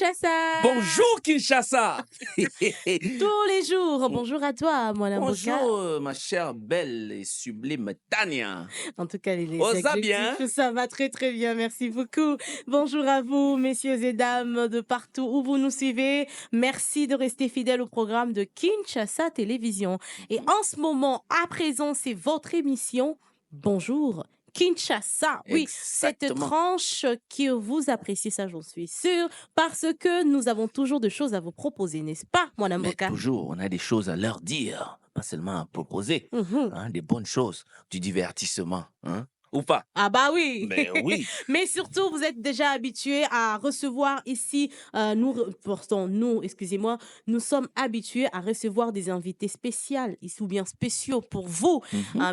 Kinshasa. Bonjour Kinshasa. Tous les jours. Bonjour à toi, mon amour. Bonjour ma chère belle et sublime Tania. En tout cas, les Ça bien? ça va très très bien, merci beaucoup. Bonjour à vous, messieurs et dames de partout où vous nous suivez. Merci de rester fidèles au programme de Kinshasa Télévision. Et en ce moment, à présent, c'est votre émission. Bonjour Kinshasa. Oui, cette Exactement. tranche que vous appréciez, ça j'en suis sûre, parce que nous avons toujours de choses à vous proposer, n'est-ce pas, mon Mais avocat? toujours, on a des choses à leur dire, pas seulement à proposer, Mhm. hein, des bonnes choses, du divertissement, hein, ou pas? Ah bah oui. Mais oui. Mais surtout, vous êtes déjà habitués à recevoir ici, excusez-moi, nous sommes habitués à recevoir des invités spéciales, ou bien spéciaux pour vous,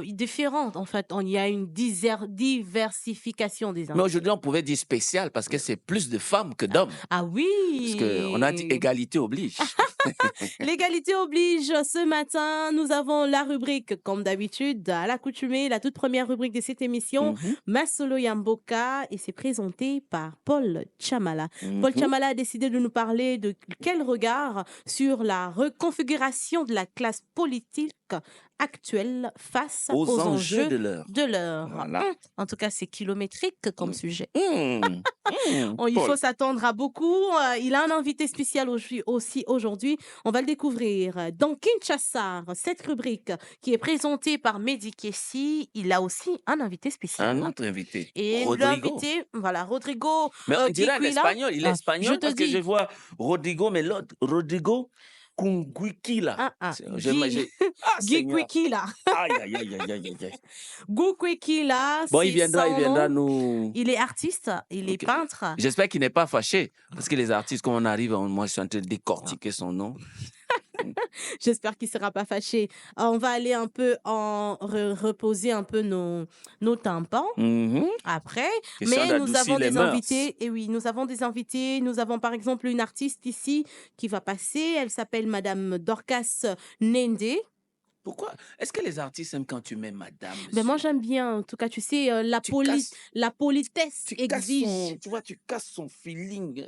différentes. En fait, il y a une diversification des Mais invités. aujourd'hui, on pouvait dire spécial parce que c'est plus de femmes que d'hommes. Ah oui. Parce qu'on a dit égalité oblige. L'égalité oblige. Ce matin, nous avons la rubrique, comme d'habitude, à l'accoutumée, la toute première rubrique de cette émission, Masolo Yamboka, et c'est présenté par Paul Chamala. Paul Chamala a décidé de nous parler de quel regard sur la reconfiguration de la classe politique actuelle face aux enjeux de l'heure. Voilà. En tout cas, c'est kilométrique comme sujet. Il Il faut s'attendre à beaucoup. Il a un invité spécial aussi aujourd'hui. On va le découvrir. Dans Kinshasa, cette rubrique qui est présentée par Mehdi Kessi, il a aussi un invité spécial. Un autre invité. Et Rodrigo. l'invité, voilà, Rodrigo. Mais on dirait en Kikuila. espagnol. Il est espagnol je te parce que dis. je vois Rodrigo, mais l'autre, Rodrigo Kunguikila. Seigneur. Guikwikila. Aïe, aïe, aïe, aïe, aïe, aïe. Guikwikila. Bon, c'est il viendra son nom. nous... Il est artiste, il est peintre. J'espère qu'il n'est pas fâché. Parce que les artistes, quand on arrive, moi, je suis en train de décortiquer son nom. J'espère qu'il ne sera pas fâché. On va aller un peu reposer un peu nos tympans après. Question Mais nous d'adoucir avons les des mœurs. invités. Et oui, nous avons des invités. Nous avons par exemple une artiste ici qui va passer. Elle s'appelle Madame Dorcas Nende. Pourquoi? Est-ce que les artistes aiment quand tu mets madame? Ben moi, j'aime bien. En tout cas, tu sais, la politesse exige. Tu vois, tu casses son feeling.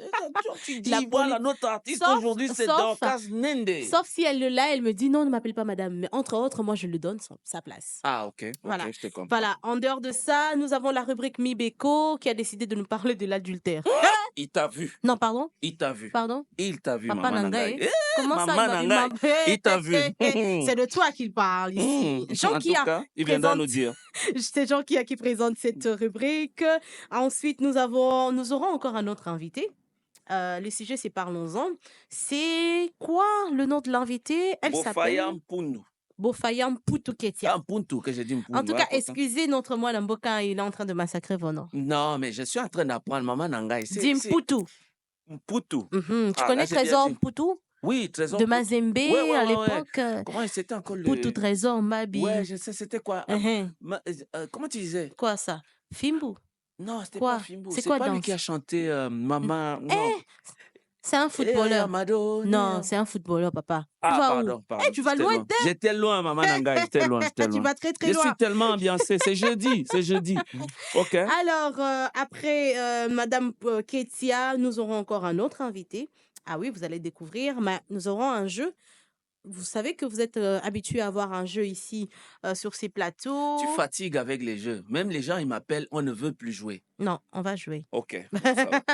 Tu dis, La voilà, notre artiste aujourd'hui, c'est Dorcas Nende. Sauf si elle est là, elle me dit non, ne m'appelle pas madame. Mais entre autres, moi, je lui donne sa place. Ah, ok. Voilà. Ok, je te comprends. Voilà. En dehors de ça, nous avons la rubrique Mibeko qui a décidé de nous parler de l'adultère. Il t'a vu. Non, pardon? Il t'a vu. Pardon? Il t'a vu, Papa Maman Nangaï. Nangaï. Comment ça, Maman Nangaï, il t'a vu. C'est de toi qu'il parle ici. En tout cas, il viendra nous dire. C'est Jean qui présente cette rubrique. Ensuite, nous aurons encore un autre invité. Le sujet, c'est Parlons-en. C'est quoi le nom de l'invité? Elle s'appelle Bofayam Pounou. Bofayam Poutou-Ketia. Ah, Puntou, que j'ai dit Mpounou. En tout cas, excusez notre moine Mboka, il est en train de massacrer vos noms. Non, mais je suis en train d'apprendre Maman Nangaï. Dis Mpoutou. Mpoutou. Tu connais Trésor Mpoutou? Oui, Trésor. De Mazembe à l'époque. Comment c'était encore le... Poutou Trésor, Mabi. Ouais, je sais, c'était quoi? Comment tu disais? Quoi ça? Fimbu? Non, c'était Quoi? pas Fimbu. C'est C'est quoi pas lui danse? qui a chanté Maman. C'est un footballeur. Non, c'est un footballeur, papa. Pardon. Tu vas loin d'elle. J'étais loin, Maman Nangaï. J'étais loin. Tu vas très très loin. Je suis tellement ambiancé. C'est jeudi. OK. Alors, après Madame Ketia, nous aurons encore un autre invité. Ah oui, vous allez découvrir. Mais nous aurons un jeu. Vous savez que vous êtes habitué à avoir un jeu ici sur ces plateaux. Tu fatigues avec les jeux. Même les gens, ils m'appellent, on ne veut plus jouer. Non, on va jouer. OK.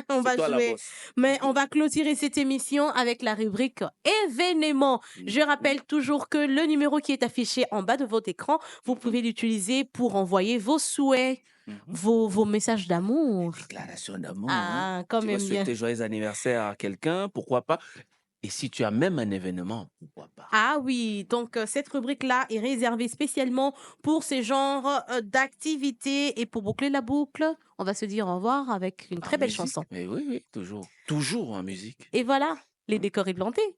On va jouer. Mais on va clôturer cette émission avec la rubrique événements. Je rappelle toujours que le numéro qui est affiché en bas de votre écran, vous pouvez l'utiliser pour envoyer vos souhaits, vos messages d'amour. Déclaration d'amour. Ah, quand tu même vas bien. souhaiter joyeux anniversaire à quelqu'un, pourquoi pas? Et si tu as même un événement, pourquoi pas? Ah oui, donc cette rubrique-là est réservée spécialement pour ces genres d'activités. Et pour boucler la boucle, on va se dire au revoir avec une très belle chanson. Mais oui, toujours. Toujours en musique. Et voilà, les décors implantés.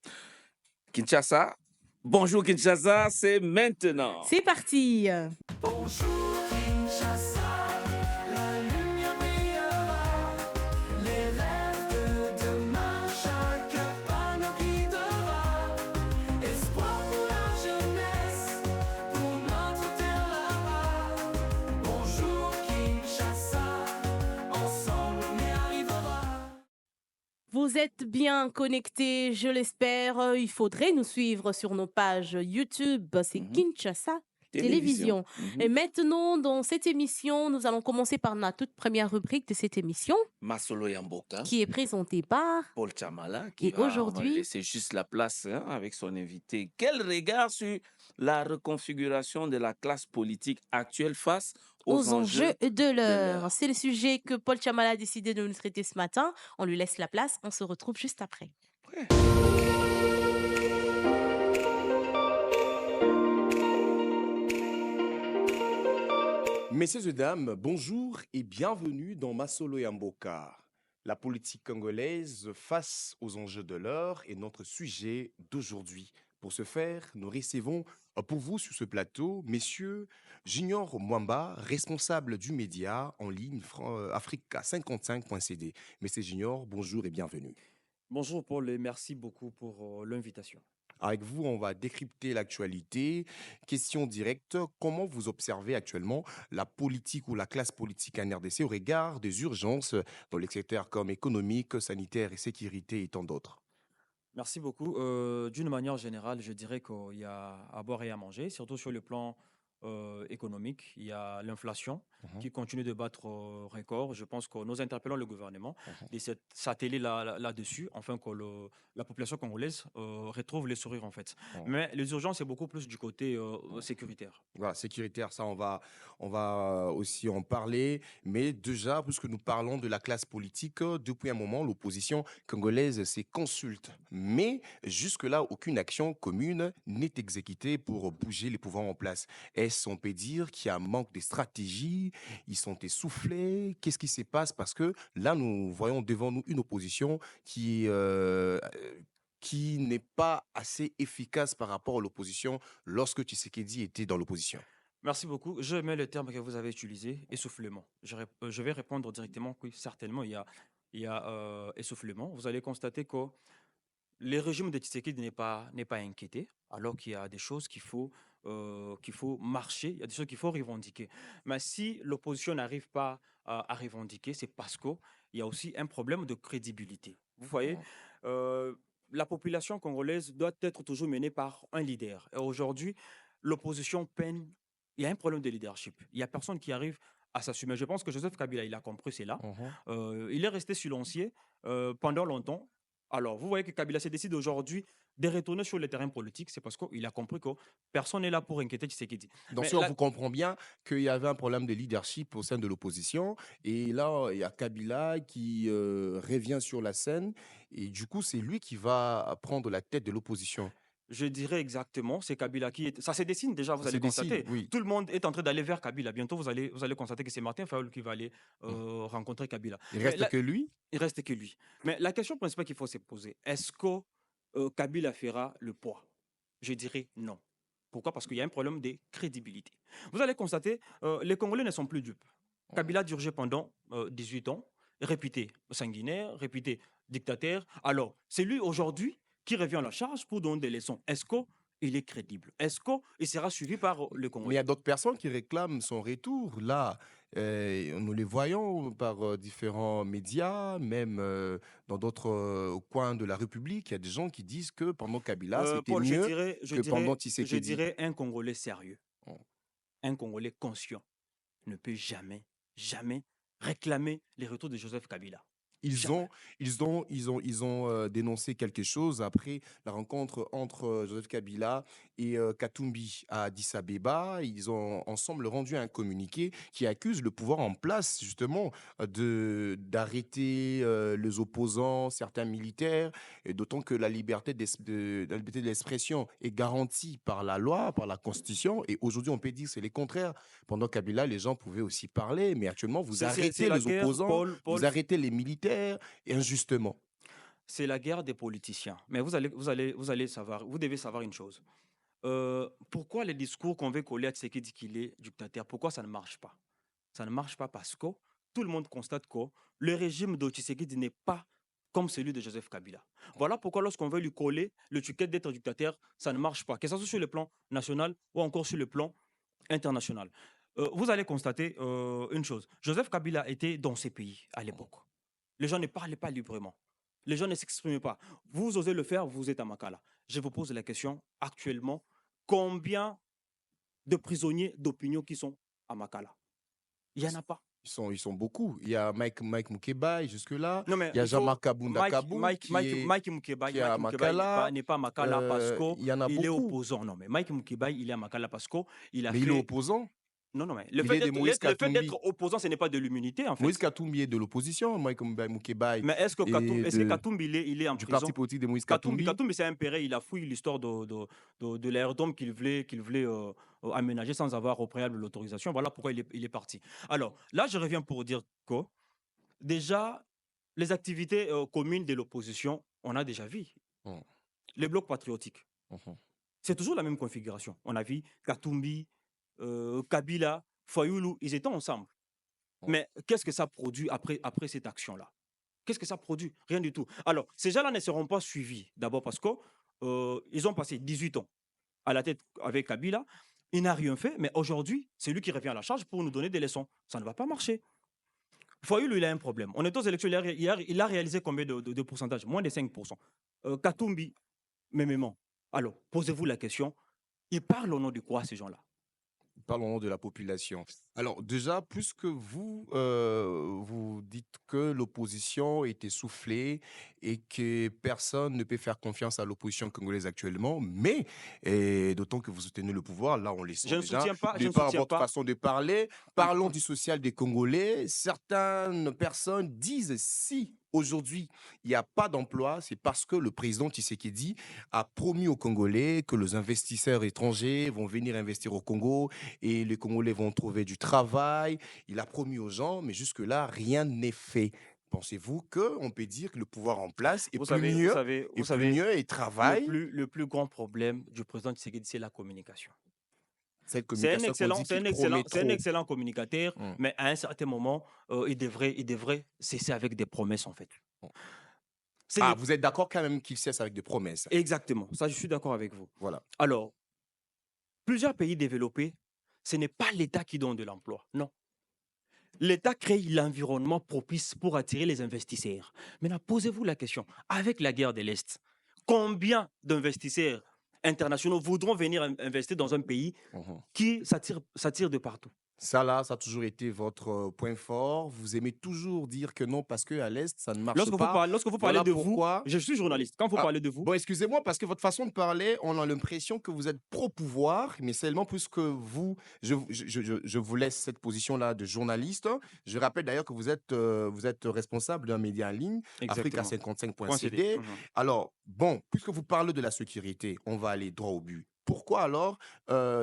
Kinshasa. Bonjour Kinshasa, c'est maintenant. C'est parti. Bonjour Kinshasa. Vous vous êtes bien connectés, je l'espère. Il faudrait nous suivre sur nos pages YouTube. C'est Mhm. Kinshasa Télévision. Télévision. Et maintenant, dans cette émission, nous allons commencer par la toute première rubrique de cette émission, Masolo Yamboka, qui est présentée par... Paul Chamala, qui Et va aujourd'hui, laisser juste la place avec son invité. Quel regard sur la reconfiguration de la classe politique actuelle face aux enjeux de l'heure. l'heure. C'est le sujet que Paul Chamala a décidé de nous traiter ce matin. On lui laisse la place. On se retrouve juste après. Ouais. Messieurs et dames, bonjour et bienvenue dans Masolo Yamboka. La politique congolaise face aux enjeux de l'heure est notre sujet d'aujourd'hui. Pour ce faire, nous recevons pour vous sur ce plateau, messieurs Junior Mwamba, responsable du média en ligne Africa55.cd. Messieurs Junior, bonjour et bienvenue. Bonjour Paul et merci beaucoup pour l'invitation. Avec vous, on va décrypter l'actualité. Question directe, comment vous observez actuellement la politique ou la classe politique en RDC au regard des urgences dans les secteurs comme économique, sanitaire et sécurité et tant d'autres? Merci beaucoup. D'une manière générale, je dirais qu'il y a à boire et à manger, surtout sur le plan économique. Il y a l'inflation qui continue de battre record. Je pense que nous interpellons le gouvernement de s'atteler là-dessus, afin que la population congolaise retrouve le sourire en fait. Mais les urgences, c'est beaucoup plus du côté sécuritaire. Voilà, sécuritaire, ça, on va aussi en parler. Mais déjà, puisque nous parlons de la classe politique, depuis un moment, l'opposition congolaise s'est consulte. Mais jusque-là, aucune action commune n'est exécutée pour bouger les pouvoirs en place. Est-ce, on peut dire, qu'il y a un manque de stratégie? Ils sont essoufflés? Qu'est-ce qui se passe? Parce que là, nous voyons devant nous une opposition qui n'est pas assez efficace par rapport à l'opposition lorsque Tshisekedi était dans l'opposition. Merci beaucoup. Je mets le terme que vous avez utilisé, essoufflement. Je vais répondre directement que certainement il y a essoufflement. Vous allez constater que le régime de Tshisekedi n'est pas inquiété, alors qu'il y a des choses qu'il faut marcher, il y a des choses qu'il faut revendiquer. Mais si l'opposition n'arrive pas à revendiquer, c'est parce qu'il y a aussi un problème de crédibilité. Vous voyez, euh, la population congolaise doit être toujours menée par un leader. Et aujourd'hui, l'opposition peine. Il y a un problème de leadership. Il n'y a personne qui arrive à s'assumer. Je pense que Joseph Kabila, il a compris cela. Il est resté silencieux pendant longtemps. Alors, vous voyez que Kabila se décide aujourd'hui de retourner sur le terrain politique. C'est parce qu'il a compris que personne n'est là pour inquiéter Tshisekedi. Donc, Mais si on là, vous comprend bien qu'il y avait un problème de leadership au sein de l'opposition, et là, il y a Kabila qui revient sur la scène, et du coup, c'est lui qui va prendre la tête de l'opposition. je dirais exactement, c'est Kabila qui est. Ça se dessine déjà, vous Ça se allez décide, constater. oui. Tout le monde est en train d'aller vers Kabila. Bientôt, vous allez constater que c'est Martin Fayoul qui va aller rencontrer Kabila. Il Mais reste là, que lui. il reste que lui. Mais la question principale qu'il faut se poser, est-ce que Kabila fera le poids? Je dirais non. Pourquoi? Parce qu'il y a un problème de crédibilité. Vous allez constater, les Congolais ne sont plus dupes. Kabila a duré pendant 18 ans, réputé sanguinaire, réputé dictateur. Alors, c'est lui aujourd'hui qui revient à la charge pour donner des leçons. Est-ce qu'il est crédible? Est-ce qu'il sera suivi par le Mais il y Congolais? a d'autres personnes qui réclament son retour. Là, nous les voyons par différents médias, même dans d'autres coins de la République. Il y a des gens qui disent que pendant Kabila, c'était Paul, mieux que pendant je Tshisekedi. dirais un Congolais sérieux, Mm. un Congolais conscient ne peut jamais, jamais réclamer les retours de Joseph Kabila. Ils Jamais. ont dénoncé quelque chose après la rencontre entre Joseph Kabila et Katumbi à Addis Abeba. Ils ont ensemble rendu un communiqué qui accuse le pouvoir en place justement d'arrêter les opposants, certains militaires, et d'autant que la liberté de l'expression est garantie par la loi, par la Constitution. Et aujourd'hui, on peut dire que c'est le contraire. Pendant Kabila, les gens pouvaient aussi parler, mais actuellement, vous C'est arrêtez la les guerre, opposants. Paul, Vous arrêtez les militaires et injustement. c'est la guerre des politiciens. Mais vous allez savoir, vous devez savoir une chose. Pourquoi les discours qu'on veut coller à Tshisekedi qu'il est dictateur, pourquoi ça ne marche pas? Ça ne marche pas parce que tout le monde constate que le régime de Tshisekedi n'est pas comme celui de Joseph Kabila. Voilà pourquoi lorsqu'on veut lui coller le ticket d'être dictateur, ça ne marche pas, que ce soit sur le plan national ou encore sur le plan international. Vous allez constater une chose. Joseph Kabila était dans ces pays à l'époque. Les gens ne parlaient pas librement. les gens ne s'expriment pas. Vous osez le faire, vous êtes à Makala. Je vous pose la question, actuellement, combien de prisonniers d'opinion qui sont à Makala? Il n'y en a pas. Ils sont beaucoup. Il y a Mike Mukebai jusque-là. Non, mais Il y a il faut. Jean-Marc Kabunda Kabou Mike Moukébaï qui est à Makala. n'est pas à Makala parce Il y en a qu'il est beaucoup. opposant. Non, mais Mike Moukébaï, il est à Makala parce qu'il a Mais il est fait. opposant. Non, non, mais Il est de Moïse le fait Katumbi. d'être opposant, ce n'est pas de l'immunité, en fait. Moïse Katumbi est de l'opposition. Mike Mukebai Mais est-ce que est Katumbi, il est en du prison? parti politique de Moïse Katumbi, Katumbi. c'est un péré, il a fouillé l'histoire de l'aérodrome qu'il voulait aménager sans avoir au préalable l'autorisation. Voilà pourquoi il est parti. Alors, là, je reviens pour dire que, déjà, les activités communes de l'opposition, on a déjà vu. Mm. Les blocs patriotiques, Mhm. c'est toujours la même configuration. On a vu Katumbi, Kabila, Fayoulou, ils étaient ensemble. Mm. Mais qu'est-ce que ça produit après cette action-là? Qu'est-ce que ça produit? Rien du tout. Alors, ces gens-là ne seront pas suivis. D'abord parce qu'ils ont passé 18 ans à la tête avec Kabila. Il n'a rien fait, mais aujourd'hui, c'est lui qui revient à la charge pour nous donner des leçons. Ça ne va pas marcher. Fayoulou, il a un problème. On est aux élections, il a réalisé combien de pourcentage? Moins de 5%. Katumbi, mêmement. Alors, posez-vous la question, ils parlent au nom de quoi, ces gens-là? Parlons de la population. Alors déjà, puisque vous, vous dites que l'opposition est essoufflée et que personne ne peut faire confiance à l'opposition congolaise actuellement, mais et d'autant que vous soutenez le pouvoir, là on les sent Je ne déjà, soutiens pas, je de ne par soutiens votre pas. façon de parler, parlons du social des Congolais. Certaines personnes disent si aujourd'hui il n'y a pas d'emploi, c'est parce que le président Tshisekedi a promis aux Congolais que les investisseurs étrangers vont venir investir au Congo et les Congolais vont trouver du travail. Il a promis aux gens, mais jusque-là, rien n'est fait. Pensez-vous qu'on peut dire que le pouvoir en place est Vous plus savez, vous mieux, savez, vous et plus savez, mieux et travaille le plus grand problème du président Tshisekedi, c'est la communication. cette C'est un communication qu'on dit qu'il promet c'est un trop. excellent communicateur, Mm. mais à un certain moment, il devrait cesser avec des promesses, en fait. Mm. Ce Ah, n'est- vous êtes d'accord quand même qu'il cesse avec des promesses. Exactement, ça, je suis d'accord avec vous. Voilà. Alors, plusieurs pays développés, ce n'est pas l'État qui donne de l'emploi, non. L'État crée l'environnement propice pour attirer les investisseurs. Maintenant, posez-vous la question, avec la guerre de l'Est, combien d'investisseurs internationaux voudront venir investir dans un pays Mhm. qui s'attire de partout? Ça, là, ça a toujours été votre point fort. Vous aimez toujours dire que non parce qu'à l'Est, ça ne marche Lorsque pas. vous Voilà parlez de vous, pourquoi. je suis journaliste, quand vous Ah, parlez de vous, bon, excusez-moi, parce que votre façon de parler, on a l'impression que vous êtes pro-pouvoir, mais seulement puisque vous, je vous laisse cette position-là de journaliste. Je rappelle d'ailleurs que vous êtes responsable d'un média en ligne, exactement. Africa55.cd. Coïncidé. Alors, bon, puisque vous parlez de la sécurité, on va aller droit au but. Pourquoi alors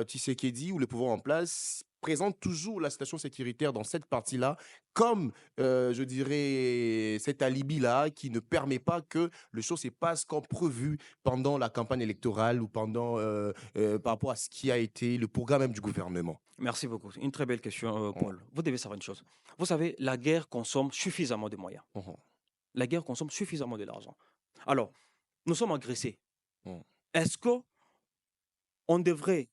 Tshisekedi ou le pouvoir en place présente toujours la situation sécuritaire dans cette partie-là comme, je dirais, cet alibi-là qui ne permet pas que les choses se passent comme prévu pendant la campagne électorale ou pendant, par rapport à ce qui a été le programme même du gouvernement. Merci beaucoup. Une très belle question, Paul. Vous devez savoir une chose. Vous savez, la guerre consomme suffisamment de moyens. Mhm. La guerre consomme suffisamment de l'argent. Alors, nous sommes agressés. Mhm. Est-ce qu'on devrait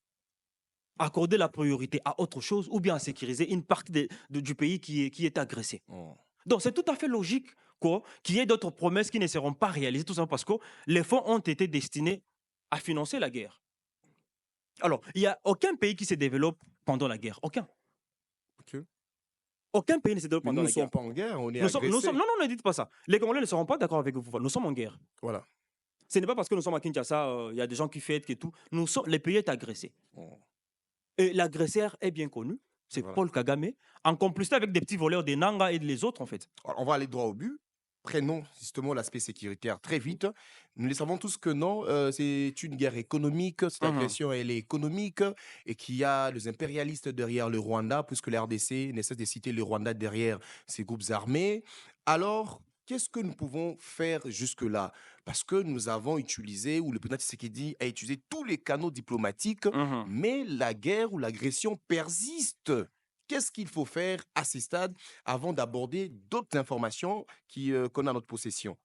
accorder la priorité à autre chose ou bien à sécuriser une partie du pays qui est agressé? Mhm. Donc, c'est tout à fait logique qu'il y ait d'autres promesses qui ne seront pas réalisées, tout simplement parce que les fonds ont été destinés à financer la guerre. Alors, il n'y a aucun pays qui se développe pendant la guerre. Aucun. Ok. Aucun pays ne se développe Mais nous pendant ne la sommes guerre. pas en guerre, on est Nous sommes, agressés. non, ne dites pas ça. Les Congolais ne seront pas d'accord avec vous. Nous sommes en guerre. Voilà. Ce n'est pas parce que nous sommes à Kinshasa, il y a des gens qui fêtent et tout. Le pays est agressé. Mhm. Et l'agresseur est bien connu. C'est Voilà. Paul Kagame, en complicité avec des petits voleurs des Nanga et les autres, en fait. Alors, on va aller droit au but. Prenons justement l'aspect sécuritaire très vite. Nous le savons tous que non, c'est une guerre économique, cette Mhm. agression elle est économique et qu'il y a les impérialistes derrière le Rwanda, puisque la RDC ne cesse de citer le Rwanda derrière ces groupes armés. Alors, qu'est-ce que nous pouvons faire jusque-là? Parce que nous avons utilisé, ou le président Tshisekedi a utilisé tous les canaux diplomatiques, Mhm. mais la guerre ou l'agression persiste. Qu'est-ce qu'il faut faire à ces stades avant d'aborder d'autres informations qu'on a à notre possession?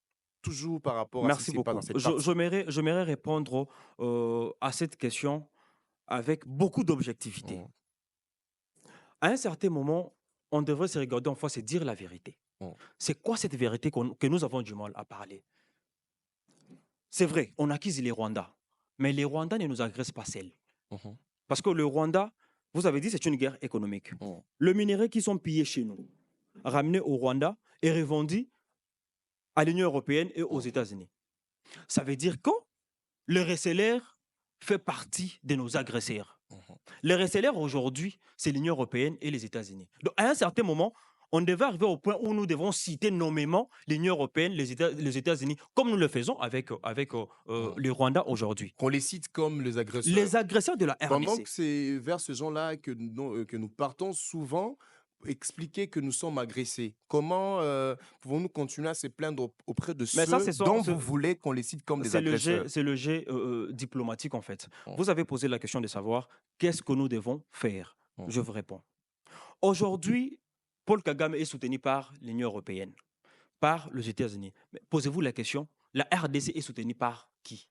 Toujours par rapport à ce qui Merci se passe dans beaucoup. cette partie. J'aimerais répondre à cette question avec beaucoup d'objectivité. Mm, À un certain moment, on devrait se regarder en face et dire la vérité. mm, C'est quoi cette vérité que nous avons du mal à parler? c'est vrai, on accuse les Rwandais, mais les Rwandais ne nous agressent pas seuls. Mhm. Parce que le Rwanda, vous avez dit, c'est une guerre économique. Mhm. Le minerai qui sont pillés chez nous, ramenés au Rwanda et revendus à l'Union européenne et aux États-Unis. Ça veut dire que le receleur fait partie de nos agresseurs. Les receleurs aujourd'hui, c'est l'Union européenne et les États-Unis. Donc, à un certain moment, on devait arriver au point où nous devons citer nommément l'Union européenne, les États-Unis, comme nous le faisons avec les Rwandais aujourd'hui. Qu'on les cite comme les agresseurs. Les agresseurs de la Pendant RDC. que c'est vers ce gens-là que nous partons souvent expliquer que nous sommes agressés. Comment pouvons-nous continuer à se plaindre auprès de Mais ça, ceux dont vous voulez qu'on les cite comme des agresseurs? c'est le jet diplomatique, en fait. Mm. Vous avez posé la question de savoir qu'est-ce que nous devons faire. Je vous réponds. Aujourd'hui, Paul Kagame est soutenu par l'Union européenne, par les États-Unis. Mais posez-vous la question, la RDC est soutenue par qui?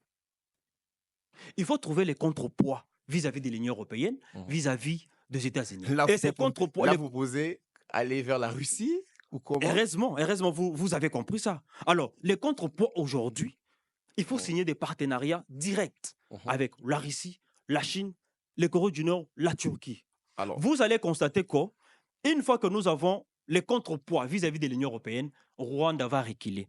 Il faut trouver les contrepoids vis-à-vis de l'Union européenne, vis-à-vis des États-Unis. Là, Et ces contrepoids, vous posez aller vers la Russie ou comment? heureusement, vous avez compris ça. Alors, les contrepoids aujourd'hui, il faut signer des partenariats directs avec la Russie, la Chine, les Corée du Nord, la Turquie. Alors, Vous allez constater qu'une fois que nous avons les contrepoids vis-à-vis de l'Union européenne, Rwanda va reculer.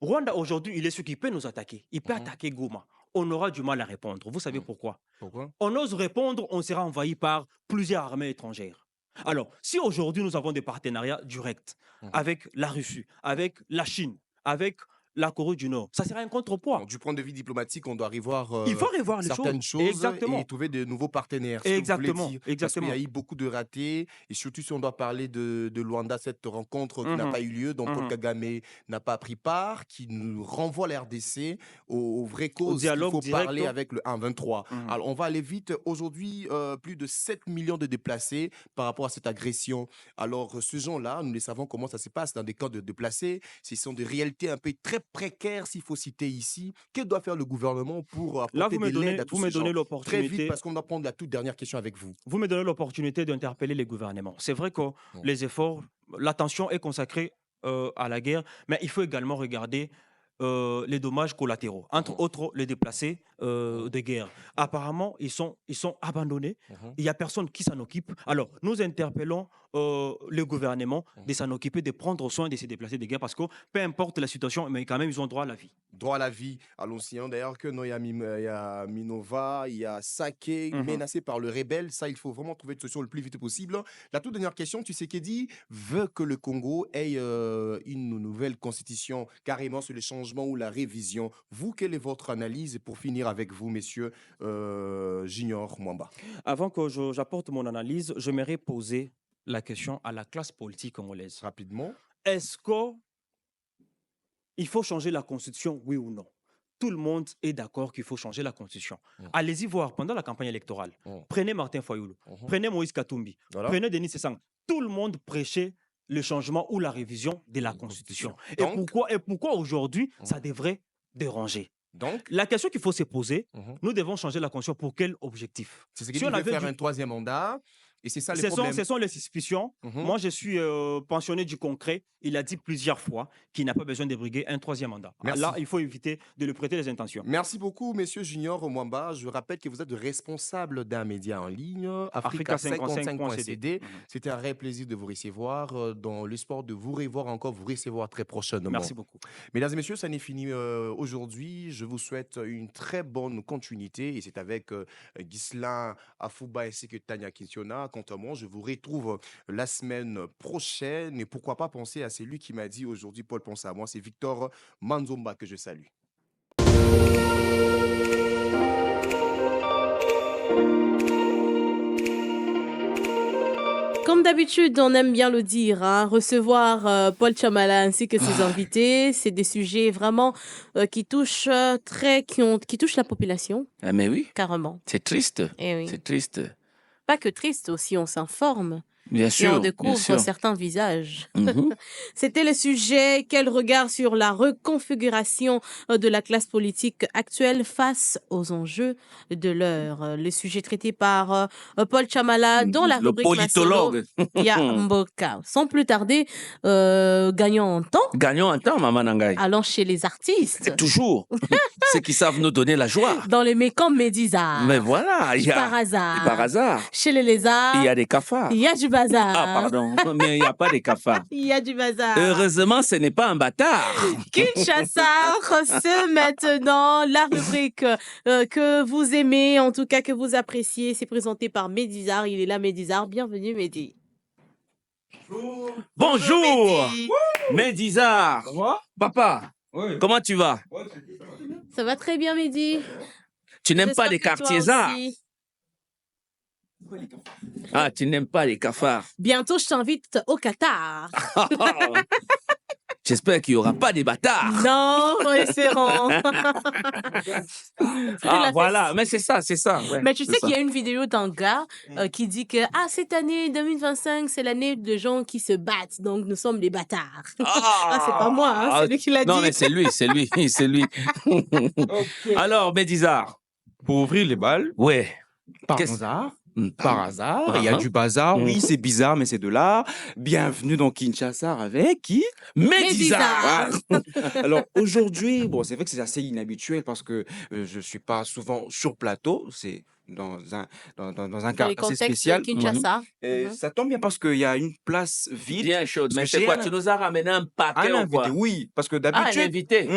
Rwanda, aujourd'hui, il est sûr qu'il peut nous attaquer. Il peut attaquer Goma. On aura du mal à répondre. Vous savez pourquoi? pourquoi? On ose répondre, on sera envahi par plusieurs armées étrangères. Alors, si aujourd'hui nous avons des partenariats directs avec la Russie, avec la Chine, avec la Corée du Nord, ça sera un contrepoids. Bon, du point de vue diplomatique, on doit revoir Il faut revoir les certaines choses. choses Exactement. et trouver de nouveaux partenaires. Ce que vous voulez Exactement. dire. Parce qu'il y Exactement. a eu beaucoup de ratés, et surtout si on doit parler de Luanda, cette rencontre qui n'a pas eu lieu, dont Paul Kagame n'a pas pris part, qui nous renvoie la RDC aux vraies causes qu'il dialogue faut direct. parler avec le 1-23. Alors, on va aller vite. Aujourd'hui, plus de 7 millions de déplacés par rapport à cette agression. Alors, ce gens-là, nous les savons comment ça se passe dans des camps de déplacés. Ce sont des réalités un peu très précaires, s'il faut citer ici. Que doit faire le gouvernement pour Là, apporter vous me de l'aide donnez, à tous vous me ces gens? donnez Très vite, l'opportunité. parce qu'on va prendre la toute dernière question avec vous. Vous me donnez l'opportunité d'interpeller les gouvernements. C'est vrai que les efforts, l'attention est consacrée à la guerre, mais il faut également regarder les dommages collatéraux, entre autres les déplacés de guerre. Apparemment, ils sont abandonnés. Il n'y a personne qui s'en occupe. Alors, nous interpellons le gouvernement de s'en occuper, de prendre soin de ces déplacés de guerre, parce que peu importe la situation, mais quand même, ils ont droit à la vie. Droit à la vie. Allons-y. D'ailleurs, que non, il y a Minova, il y a Saké, menacé par le rebelle. Ça, il faut vraiment trouver une solution le plus vite possible. La toute dernière question, Tshisekedi veut que le Congo ait une nouvelle constitution, carrément sur le changement ou la révision. Vous, quelle est votre analyse? Pour finir avec vous, messieurs, Junior Mwamba. Avant que j'apporte mon analyse, j'aimerais poser la question à la classe politique congolaise. Rapidement. Est-ce qu'il faut changer la constitution, oui ou non? Tout le monde est d'accord qu'il faut changer la constitution. Allez-y voir pendant la campagne électorale. Prenez Martin Fayoulou, prenez Moïse Katumbi, Voilà. prenez Denis Sessang. Tout le monde prêchait le changement ou la révision de la constitution. Donc, Et pourquoi aujourd'hui ça devrait déranger? Donc, La question qu'il faut se poser, nous devons changer la constitution pour quel objectif? c'est ce Si qu'il on veut avait faire du- un troisième mandat. Et c'est ça le Ce problème. sont les suspicions. Moi, je suis pensionné du concret. Il a dit plusieurs fois qu'il n'a pas besoin de briguer un troisième mandat. Merci. Là, il faut éviter de lui prêter les intentions. Merci beaucoup, messieurs Junior Mwamba. Je rappelle que vous êtes responsable d'un média en ligne, Africa55.cd. C'était un vrai plaisir de vous recevoir. Dans l'espoir de vous revoir encore, vous recevoir très prochainement. Merci beaucoup. Mesdames et messieurs, ça n'est fini aujourd'hui. Je vous souhaite une très bonne continuité. Et c'est avec Ghislain Afouba ainsi que Tania Kinsiona. Quant à moi, je vous retrouve la semaine prochaine. Et pourquoi pas penser à celui qui m'a dit aujourd'hui, Paul, pense à moi. C'est Victor Manzomba que je salue. Comme d'habitude, on aime bien le dire, hein, recevoir Paul Chamala ainsi que ses invités, c'est des sujets vraiment qui touchent qui touchent la population, Ah, mais oui, carrément. c'est triste. Eh oui. C'est triste. Pas que triste, aussi on s'informe. Bien et on sûr, bien découvre sûr. certains visages. Mhm. C'était le sujet. Quel regard sur la reconfiguration de la classe politique actuelle face aux enjeux de l'heure? Le sujet traité par Paul Chamala dans la Le rubrique Masolo. politologue. Ya Mboka. Sans plus tarder, gagnons en temps. Gagnons un temps, Maman Nangai. Allons chez les artistes. Toujours. Ceux qui savent nous donner la joie. Dans les mécans Médisards. Mais voilà, il y a... Par hasard. Par hasard. Chez les lézards. Il y a des cafards. Il y a du bazar. Ah, pardon. Mais il n'y a pas de cafards. Il y a du bazar. Heureusement, ce n'est pas un bâtard. Kinshasa, c'est maintenant la rubrique que vous aimez, en tout cas que vous appréciez. C'est présenté par Médisard. Il est là, Médisard. Bienvenue, Médi. Bonjour. Médi. Médisard. Papa, Oui. comment tu vas? Ça va très bien, Médi. Tu n'aimes pas J'espère les que toi quartiers-arts? aussi. Ah, tu n'aimes pas les cafards. Bientôt, je t'invite au Qatar. J'espère qu'il n'y aura pas des bâtards. Non, espérons. Ah, voilà. Mais c'est ça, c'est ça. Ouais, Mais tu c'est sais ça. qu'il y a une vidéo d'un gars qui dit que cette année 2025, c'est l'année de gens qui se battent, donc nous sommes les bâtards. Ah, c'est pas moi, hein, c'est lui qui l'a Non, dit. mais c'est lui, c'est lui, c'est lui. Alors, Médisard. Pour ouvrir les balles, Ouais. par Qu'est-ce- hasard, Hmm. par hasard, il y a Uh-huh. du bazar. Mm. Oui, c'est bizarre, mais c'est de l'art. Bienvenue dans Kinshasa avec qui? Médisard. Alors aujourd'hui, bon, c'est vrai que c'est assez inhabituel parce que je suis pas souvent sur plateau. C'est dans un Dans cas les assez contextes spécial. de Kinshasa. Et ça tombe bien parce qu'il y a une place vide. Bien chaud. Parce Mais que c'est j'ai quoi? un- Tu nous as ramené un paquet Un ou invité, quoi? oui, parce que Ah, un d'habitude, invité.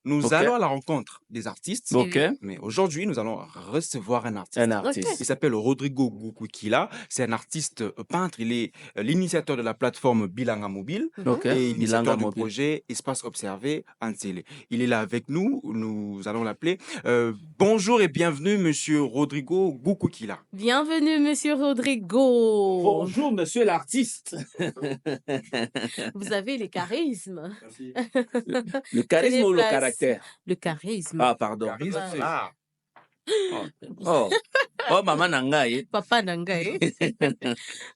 nous Ok. allons à la rencontre des artistes. Ok. Mais aujourd'hui, nous allons recevoir un artiste. Un artiste. Ok. Il s'appelle Rodrigo Gukukila. C'est un artiste peintre. Il est l'initiateur de la plateforme Bilanga Mobile Ok. et Bilanga l'initiateur du Mobile. projet Espace Observé Antélé. Il est là avec nous. Nous allons l'appeler. Bonjour et bienvenue, monsieur Rodrigo Gukukila. Bienvenue, monsieur Rodrigo. Bonjour, monsieur l'artiste. Vous avez les charismes. Le charisme ou le places. caractère? Le charisme. Ah, pardon. Ah. Oh, oh maman Nangaï. Papa Nangae.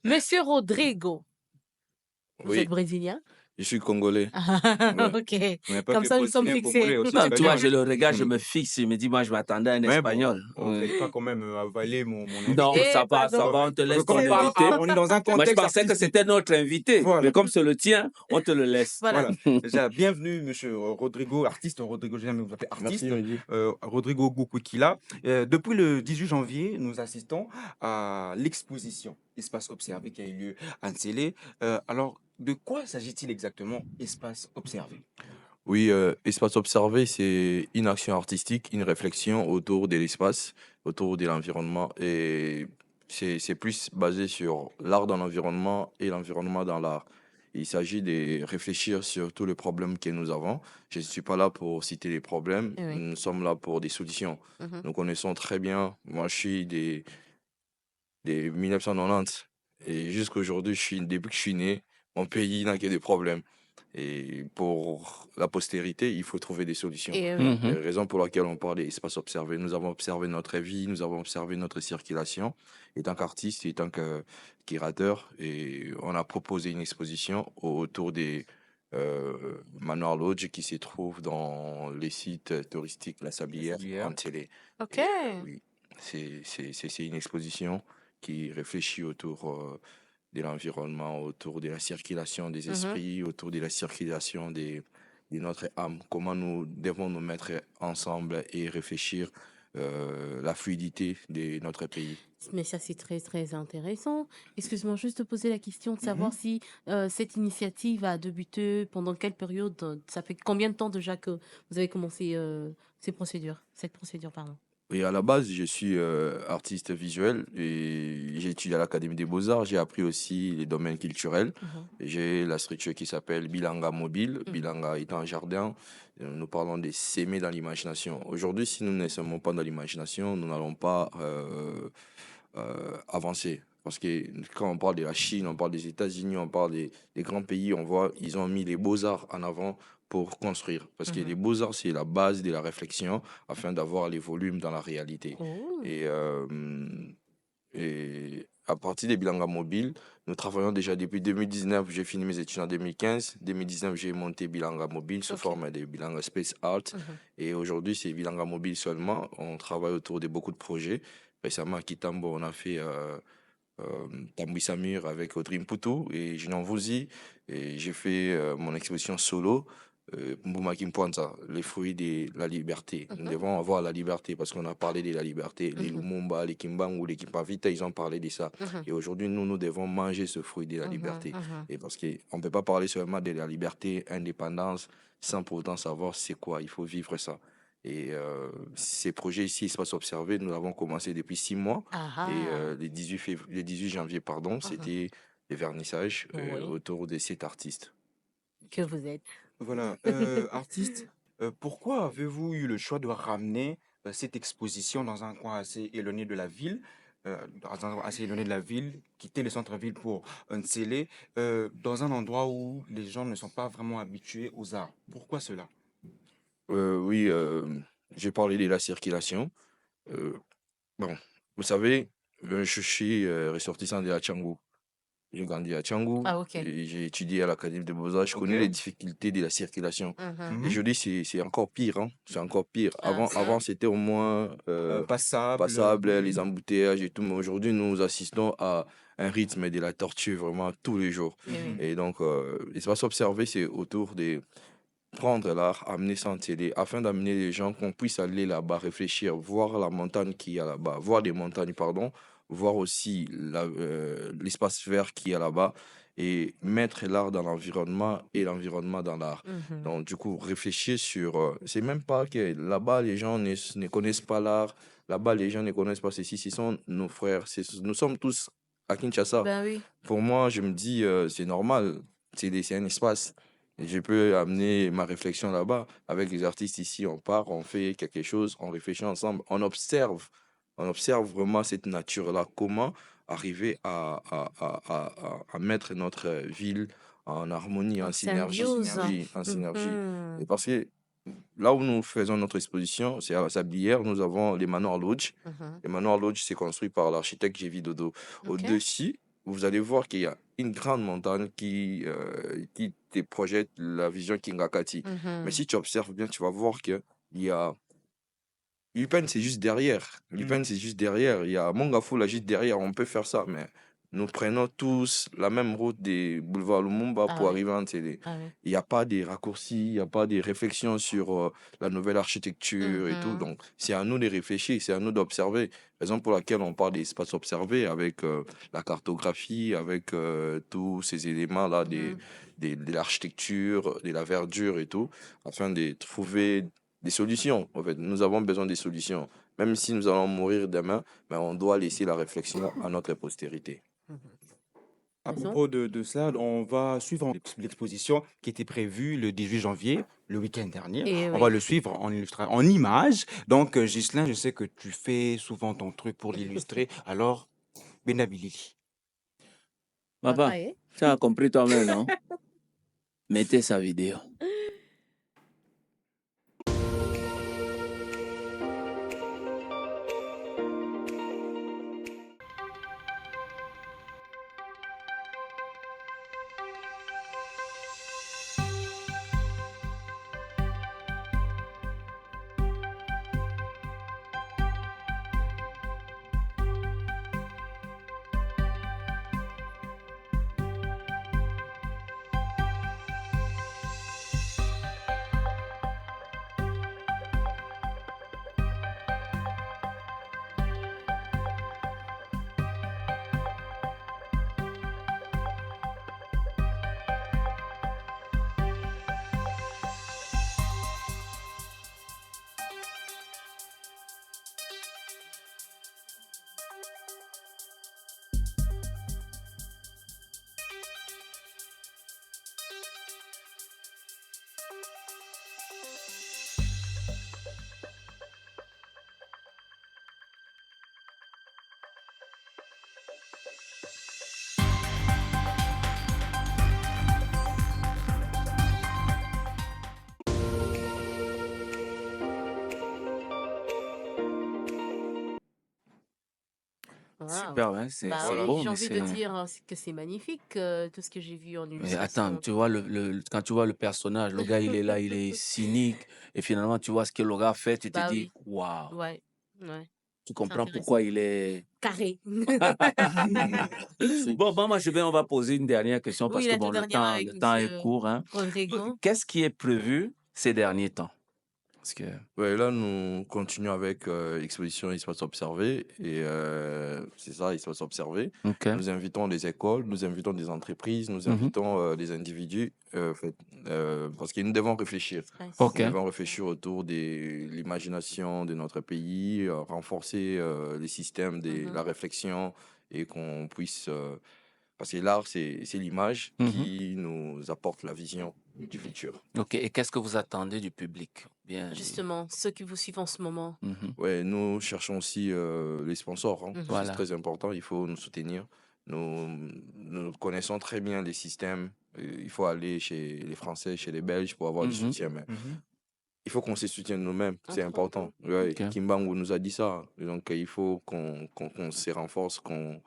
Monsieur Rodrigo. Vous Oui. êtes brésilien? Je suis congolais. Ah, ok. On n'est pas Comme que ça, nous sommes brésilien, fixés. congolais, aussi Non, tu vois, espagnol. je le regarde, je me fixe, je me dis, moi, je m'attendais à un Mais bon, espagnol. on ne Ouais. fait pas quand même avaler mon invité. Non, Eh, ça va, pardon. on te laisse ton Comme on parle- invité. on est dans un Moi, je contexte pensais que artistique. c'était notre invité. Voilà. Mais comme c'est le tien, on te le laisse. Voilà. Voilà. Déjà, bienvenue, monsieur Rodrigo, artiste Rodrigo, j'aime vous appeler artiste. Rodrigo Gukukila. Depuis le 18 janvier, nous assistons à l'exposition Espace Observé qui a eu lieu à Nsélé. Alors, de quoi s'agit-il exactement, Espace Observé? Oui, espace observé, c'est une action artistique, une réflexion autour de l'espace, autour de l'environnement. Et c'est plus basé sur l'art dans l'environnement et l'environnement dans l'art. Il s'agit de réfléchir sur tous les problèmes que nous avons. Je ne suis pas là pour citer les problèmes, Oui. nous sommes là pour des solutions. Mhm. Nous connaissons très bien, moi je suis des 1990 et jusqu'à aujourd'hui, depuis que je suis né, mon pays n'a que des problèmes. Et pour la postérité, il faut trouver des solutions. Et, Mhm. La raison pour laquelle on parle d'espace observé, nous avons observé notre vie, nous avons observé notre circulation. Et tant qu'artiste, et tant que curateur, et on a proposé une exposition autour des manoirs lodge qui se trouvent dans les sites touristiques La Sablière, Sablière. en télé. ok. Oui, c'est une exposition qui réfléchit autour de l'environnement, autour de la circulation des Mhm. esprits, autour de la circulation de notre âme. Comment nous devons nous mettre ensemble et réfléchir la fluidité de notre pays. Mais ça, c'est très, très intéressant. Excuse-moi, juste te poser la question de savoir si cette initiative a débuté pendant quelle période. Ça fait combien de temps déjà que vous avez commencé cette procédure, pardon. Et à la base, je suis artiste visuel et j'ai étudié à l'Académie des Beaux-Arts. J'ai appris aussi les domaines culturels. Mhm. J'ai la structure qui s'appelle Bilanga Mobile. Bilanga étant un jardin, nous parlons de s'aimer dans l'imagination. Aujourd'hui, si nous ne sommes pas dans l'imagination, nous n'allons pas avancer. Parce que quand on parle de la Chine, on parle des États-Unis, on parle des grands pays, on voit ils ont mis les beaux-arts en avant pour construire. Parce que les beaux-arts, c'est la base de la réflexion afin d'avoir les volumes dans la réalité. Oh. Et à partir des bilanga mobiles, nous travaillons déjà depuis 2019. J'ai fini mes études en 2015. 2019, j'ai monté Bilanga Mobile sous Ok. forme de Bilanga Space Art. Mhm. Et aujourd'hui, c'est Bilanga Mobile seulement. On travaille autour de beaucoup de projets. Récemment, à Kitambo, on a fait Tambouy Samir avec Audrey Mputu et Jinan Vouzi. Et j'ai fait mon exposition solo, Mbuma Kimpwanza, les fruits de la liberté. Nous Mhm. devons avoir la liberté parce qu'on a parlé de la liberté. Les Mhm. Lumumba, les Kimbangu, les Kimpavita, ils ont parlé de ça. Mhm. Et aujourd'hui, nous devons manger ce fruit de la Mhm. liberté. Mhm. Et parce qu'on ne peut pas parler seulement de la liberté, indépendance, sans pour autant savoir c'est quoi. Il faut vivre ça. Et ces projets ici, Espace Observé, nous avons commencé depuis 6 mois. Et Ah. le 18 janvier, pardon, Mhm. c'était le vernissage Oui, autour de 7 artistes. que vous êtes. Voilà, artiste, pourquoi avez-vous eu le choix de ramener cette exposition dans un coin assez éloigné de la ville, dans un endroit assez éloigné de la ville, quitter le centre-ville pour Nsele, dans un endroit où les gens ne sont pas vraiment habitués aux arts? Pourquoi cela? Oui, j'ai parlé de la circulation. Euh, bon, vous savez, je suis ressortissant de la Tchangou. J'ai grandi à Tchangou Ah, ok. et j'ai étudié à l'Académie de Beaux-Arts. Je Ok. connais les difficultés de la circulation. Mhm. Et je dis, c'est encore pire, hein. C'est encore pire. Ah, ça. Avant c'était au moins Passable. passable, les embouteillages et tout. Mais aujourd'hui, nous assistons à un rythme de la torture vraiment tous les jours. Oui, oui. Et donc, l'espace observé, c'est autour de prendre l'art, amener ça en télé, afin d'amener les gens qu'on puisse aller là-bas, réfléchir, voir la montagne qu'il y a là-bas, voir des montagnes, pardon, voir aussi l'espace vert qu'il y a là-bas et mettre l'art dans l'environnement et l'environnement dans l'art. Mhm. Donc, du coup, réfléchir sur... c'est même pas que là-bas, les gens ne connaissent pas l'art, là-bas, les gens ne connaissent pas ceci, ce sont nos frères, nous sommes tous à Kinshasa. Ben oui. Pour moi, je me dis, c'est normal, c'est un espace. Et je peux amener ma réflexion là-bas. Avec les artistes ici, on part, on fait quelque chose, on réfléchit ensemble, on observe vraiment cette nature-là. Comment arriver à mettre notre ville en harmonie, En en synergie. symbiose. Oui, en synergie. Mhm. Et parce que là où nous faisons notre exposition, c'est à la Sablière, nous avons les Manoirs Lodge. Mhm. Les Manoirs Lodge, c'est construit par l'architecte Jévi Dodo. Ok. Au-dessus, vous allez voir qu'il y a une grande montagne qui te projette la vision Kingakati. Mhm. Mais si tu observes bien, tu vas voir qu'il y a... Upen, c'est juste derrière. Upen, c'est juste derrière. Il y a Mongafou, là, juste derrière. On peut faire ça, mais nous prenons tous la même route des boulevards Lumumba Ah pour oui. arriver en télé. Ah oui. Il n'y a pas de raccourcis, il n'y a pas de réflexion sur la nouvelle architecture et tout. Mhm. Donc, c'est à nous de réfléchir, c'est à nous d'observer. Raison pour laquelle on parle d'espace observé avec la cartographie, avec tous ces éléments-là Mhm. de l'architecture, de la verdure et tout, afin de trouver des solutions. En fait, nous avons besoin des solutions. Même si nous allons mourir demain, mais on doit laisser la réflexion à notre postérité. À Raison. propos de cela, on va suivre l'exposition qui était prévue le 18 janvier, le week-end dernier. Et On va oui. le suivre en images. Donc, Ghislain, je sais que tu fais souvent ton truc pour l'illustrer. Alors, Benabilili. Papa, Papa, eh? tu as compris toi-même, non? Mettez sa vidéo. Wow. Super, hein, c'est Bah c'est oui, beau, j'ai mais envie de c'est... dire que c'est magnifique, tout ce que j'ai vu en Mais illustration. attends, tu vois, quand tu vois le personnage, le gars, il est là, il est cynique, et finalement, tu vois ce que le gars fait, tu te Bah dis, oui, waouh, ouais, ouais, tu c'est comprends intéressant. pourquoi il est... Carré. Bon, moi, on va poser une dernière question parce Oui, que, la bon, toute dernière avec le temps est Monsieur court, hein. Rodrigo. Qu'est-ce qui est prévu ces derniers temps? Parce que... Ouais, là, nous continuons avec l'exposition Espace Observé. Et c'est ça, Espace Observé. OK. Nous invitons des écoles, nous invitons des entreprises, nous Mhm. invitons des individus. Parce que nous devons réfléchir. Espace. OK. Nous devons réfléchir autour de l'imagination de notre pays, renforcer les systèmes de la réflexion et qu'on puisse... parce que l'art, c'est l'image Mhm. qui nous apporte la vision du futur. OK. Et qu'est-ce que vous attendez du public? Bien. Justement, ceux qui vous suivent en ce moment. Mhm. Ouais, nous cherchons aussi les sponsors. Mhm. Voilà. C'est très important, il faut nous soutenir. Nous connaissons très bien les systèmes. Il faut aller chez les Français, chez les Belges pour avoir du Mhm. soutien. Mais Mhm. il faut qu'on se soutienne nous-mêmes, c'est Entre important. Ouais, OK. Kimbangu nous a dit ça. Et donc, il faut qu'on se renforce, qu'on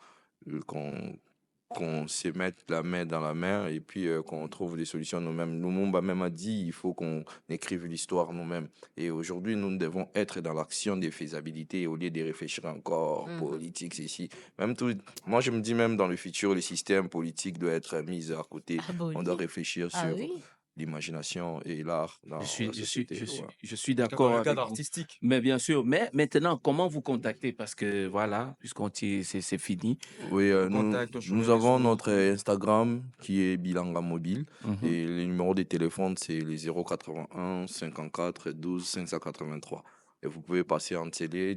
se mette la main dans la main et puis qu'on trouve des solutions nous-mêmes. Lumumba même a dit il faut qu'on écrive l'histoire nous-mêmes. Et aujourd'hui, nous devons être dans l'action des faisabilités au lieu de réfléchir encore Mhm. politique, ceci. Même tout, moi, je me dis même dans le futur, le système politique doit être mis à côté. On doit Aboli. réfléchir Ah sur oui. l'imagination et l'art dans la société. Ouais. Je suis Dans d'accord le avec cadre vous. artistique. Mais bien sûr, mais maintenant, comment vous contactez? Parce que voilà, c'est fini. Oui, On contacte sur nous les avons réseaux. notre Instagram qui est Bilanga Mobile Mhm. et le numéro de téléphone c'est les 081 54 12 583. Et vous pouvez passer en télé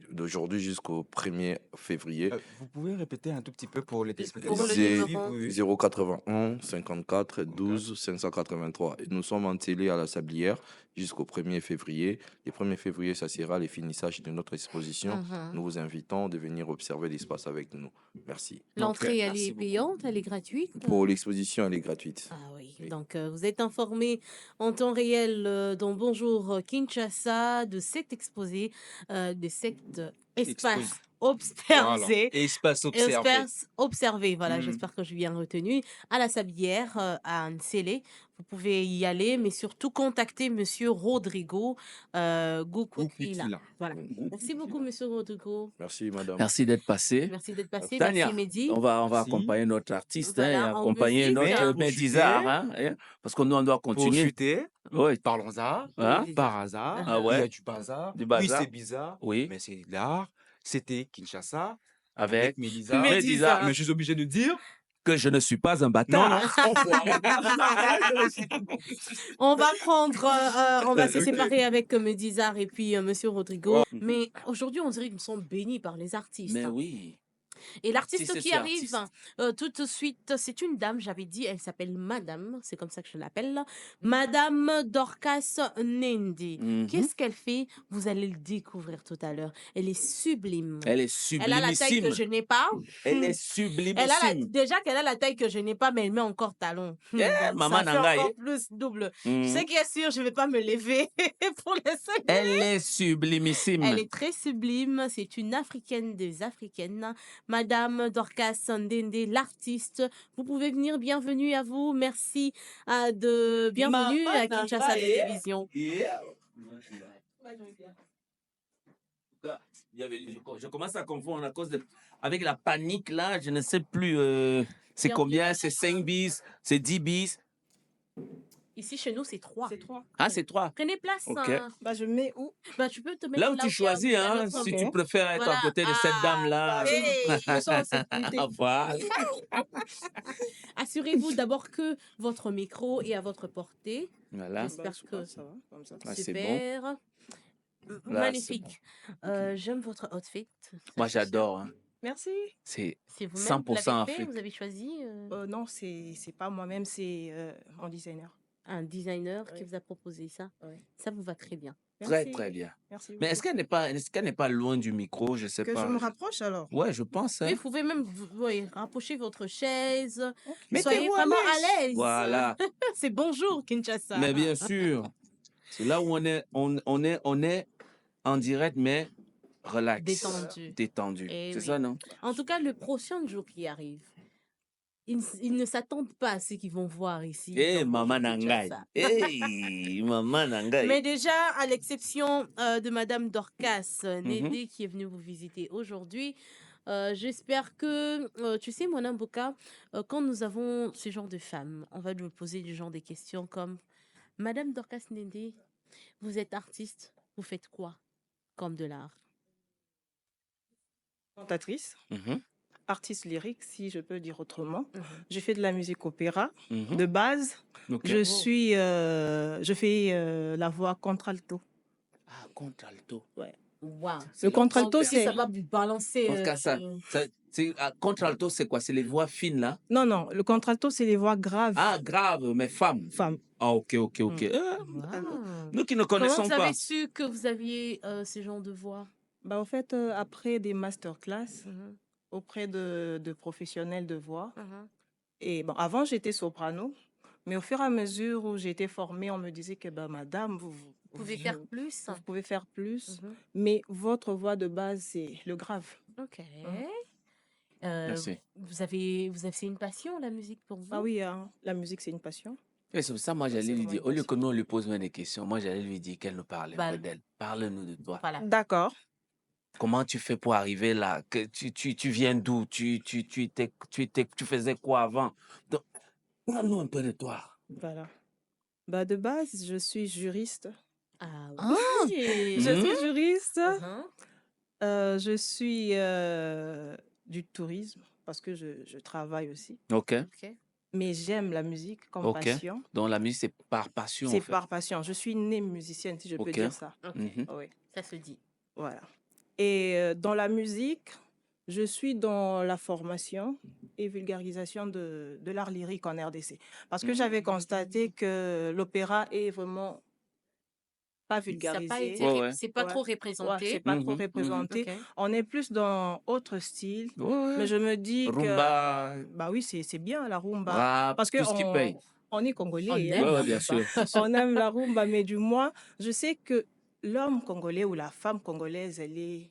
d'aujourd'hui jusqu'au 1er février. Vous pouvez répéter un tout petit peu pour les Pour téléspectateurs le qui nous numéro. suivent, oui. 081 54 12 583. Et nous sommes en télé à la Sablière jusqu'au 1er février. Le 1er février, ça sera le finissage de notre exposition. Mhm. Nous vous invitons de venir observer l'espace avec nous. Merci. L'entrée, elle merci est beaucoup. payante, elle est gratuite. Pour l'exposition, elle est gratuite. Ah oui, Oui. donc vous êtes informés en temps réel dans Bonjour Kinshasa de cet exposé, de cet espace observé. Espace observé. Espace observé, voilà, Mm. j'espère que je bien retenu, à la Sablière, à Nsele. Vous pouvez y aller, mais surtout contacter Monsieur Rodrigo Goukoukila. Goukoukila. Voilà. Merci beaucoup, Monsieur Rodrigo. Merci, madame. Merci d'être passé. Merci d'être passé. Tania, Merci, Mehdi. on va Merci. accompagner notre artiste, Voilà, et en accompagner musique. notre Mais pour Médizar, chuter, parce que nous, on doit Pour continuer. chuter, Oui. parlons-en. Hein? Par hasard, Ah il y ouais? a du bazar. Du Oui, bazar. c'est bizarre, Oui. mais c'est l'art. C'était Kinshasa Avec avec Mélisa. Médizar. Mais je suis obligé de dire Que je ne suis pas un non, bâtard. On va prendre, on va se Ok. séparer avec Medizar et puis Monsieur Rodrigo. Ouais. Mais aujourd'hui, on dirait que nous sommes bénis par les artistes. Mais oui. Et l'artiste Artiste qui sur arrive tout de suite, c'est une dame, j'avais dit, elle s'appelle Madame, c'est comme ça que je l'appelle, Madame Dorcas Nendi. Mhm. Qu'est-ce qu'elle fait? Vous allez le découvrir tout à l'heure. Elle est sublime. Elle est Elle a la taille sublimissime. que je n'ai pas. Elle est Elle a sublimissime. déjà qu'elle a la taille que je n'ai pas, mais elle met encore talon. Eh, Donc, maman ça fait Nangaï. encore plus double. Mhm. Je sais qui est sûr, je vais pas me lever pour le saluer. Elle est sublimissime. Elle est très sublime. C'est une africaine des africaines. Madame Dorcas Ndende, l'artiste. Vous pouvez venir. Bienvenue à vous. Merci bienvenue à Kinshasa Télévision. Je commence à confondre à cause de... Avec la panique là, je ne sais plus. C'est Bien. combien? C'est 5 bis? C'est 10 bis? Ici, chez nous, c'est 3. C'est 3. Ah, c'est 3. Prenez place. Ok. Hein. Bah, je mets où? Bah, tu peux te mettre Là où là tu il y a choisis, un hein, autre si banc. tu préfères être Voilà. à côté de cette dame-là. Hey. Je me sens en sécurité. Voilà. Assurez-vous d'abord que votre micro est à votre portée. Voilà. J'espère Bah, que ça va, comme ça. Ah, c'est super. Là, Magnifique. J'aime votre outfit. Moi, j'adore. Hein. Merci. C'est C'est vous-même 100% qui l'avez fait, Afrique. vous avez choisi Non, c'est pas moi-même, c'est mon designer. un designer qui Oui. vous a proposé ça. Oui. Ça vous va très bien. Très, Merci. très bien. Merci. Mais est-ce qu'elle n'est pas loin du micro? Je sais que pas. je me rapproche alors? Ouais, je pense. Hein. Oui, vous pouvez même rapprocher votre chaise. Mettez-vous Soyez à vraiment l'aise. à l'aise. Voilà. C'est bonjour Kinshasa. Mais bien sûr. C'est là où on est en direct, mais Relax, détendu. détendu. Eh C'est oui. ça, non? En tout cas, le prochain jour qui arrive, ils ne s'attendent pas à ce qu'ils vont voir ici Eh, dans maman Bonjour Nangai. Kinshasa. Eh, maman Nangai. Mais déjà, à l'exception de Madame Dorcas Mhm. Nédé qui est venue vous visiter aujourd'hui, j'espère que, tu sais, mon Mboka, quand nous avons ce genre de femmes, on va lui poser du genre des questions comme Madame Dorcas Nédé, vous êtes artiste, vous faites quoi comme de l'art? Cantatrice, Mhm, artiste lyrique, si je peux dire autrement. Mhm. Je fais de la musique opéra mhm. de base. Ok. Je fais la voix contralto. Ah, contralto. Ouais. Wow. Le contralto, En plus, ça c'est... va vous balancer. Parce que contralto, c'est quoi? C'est les voix fines, là? Non, non, le contralto, c'est les voix graves. Ah, grave, mais femme. Femmes. Ah, ok, ok, ok. Wow. Nous qui ne Comment connaissons vous pas. avez su que vous aviez ce genre de voix? Bah, en fait, après des masterclass Mhm, auprès de professionnels de voix. mhm. Et bon, avant, j'étais soprano. Mais au fur et à mesure où j'ai été formée, on me disait que bah, madame, Vous pouvez faire plus? vous pouvez faire plus. Mhm. Mais votre voix de base, c'est le grave. Ok. Mhm. Merci. C'est une passion, la musique, pour vous? Ah oui, hein, la musique, c'est une passion. Et c'est pour ça, moi, Ouais, j'allais c'est lui vraiment dire, une au lieu que passion. nous, on lui pose même des questions, moi, j'allais lui dire qu'elle nous parle un Bah, peu d'elle. Parle-nous de toi. voilà. D'accord. Comment tu fais pour arriver là? Tu viens d'où? Tu faisais quoi avant? Donc, parle-nous un peu de toi. Voilà. Bah, de base, je suis juriste. Ah Ah! oui! Je Mhm. suis juriste. Mhm. Je suis du tourisme parce que je travaille aussi. Ok, Ok. Mais j'aime la musique comme ok. passion. Donc, la musique, c'est par passion, en C'est fait. par passion. Je suis née musicienne, si je peux Ok. dire ça. Ok. Mhm. Oui, Ça se dit. voilà. Et dans la musique, je suis dans la formation et vulgarisation de l'art lyrique en RDC. Parce que j'avais constaté que l'opéra est vraiment pas Ça n'a pas vulgarisé. été, Ouais, ouais. c'est pas Ouais. trop Ouais, c'est représenté. pas trop Mhm, mhm. représenté. Ok. On est plus dans autre style. Ouais, Mais ouais. je me dis que, Rumba, bah oui, c'est bien la rumba. rap, Parce que tout ce qui paye. on est On congolais, Ouais, aime hein. ouais, la bien rumba. sûr. On aime la rumba, mais du moins, je sais que l'homme congolais ou la femme congolaise, elle est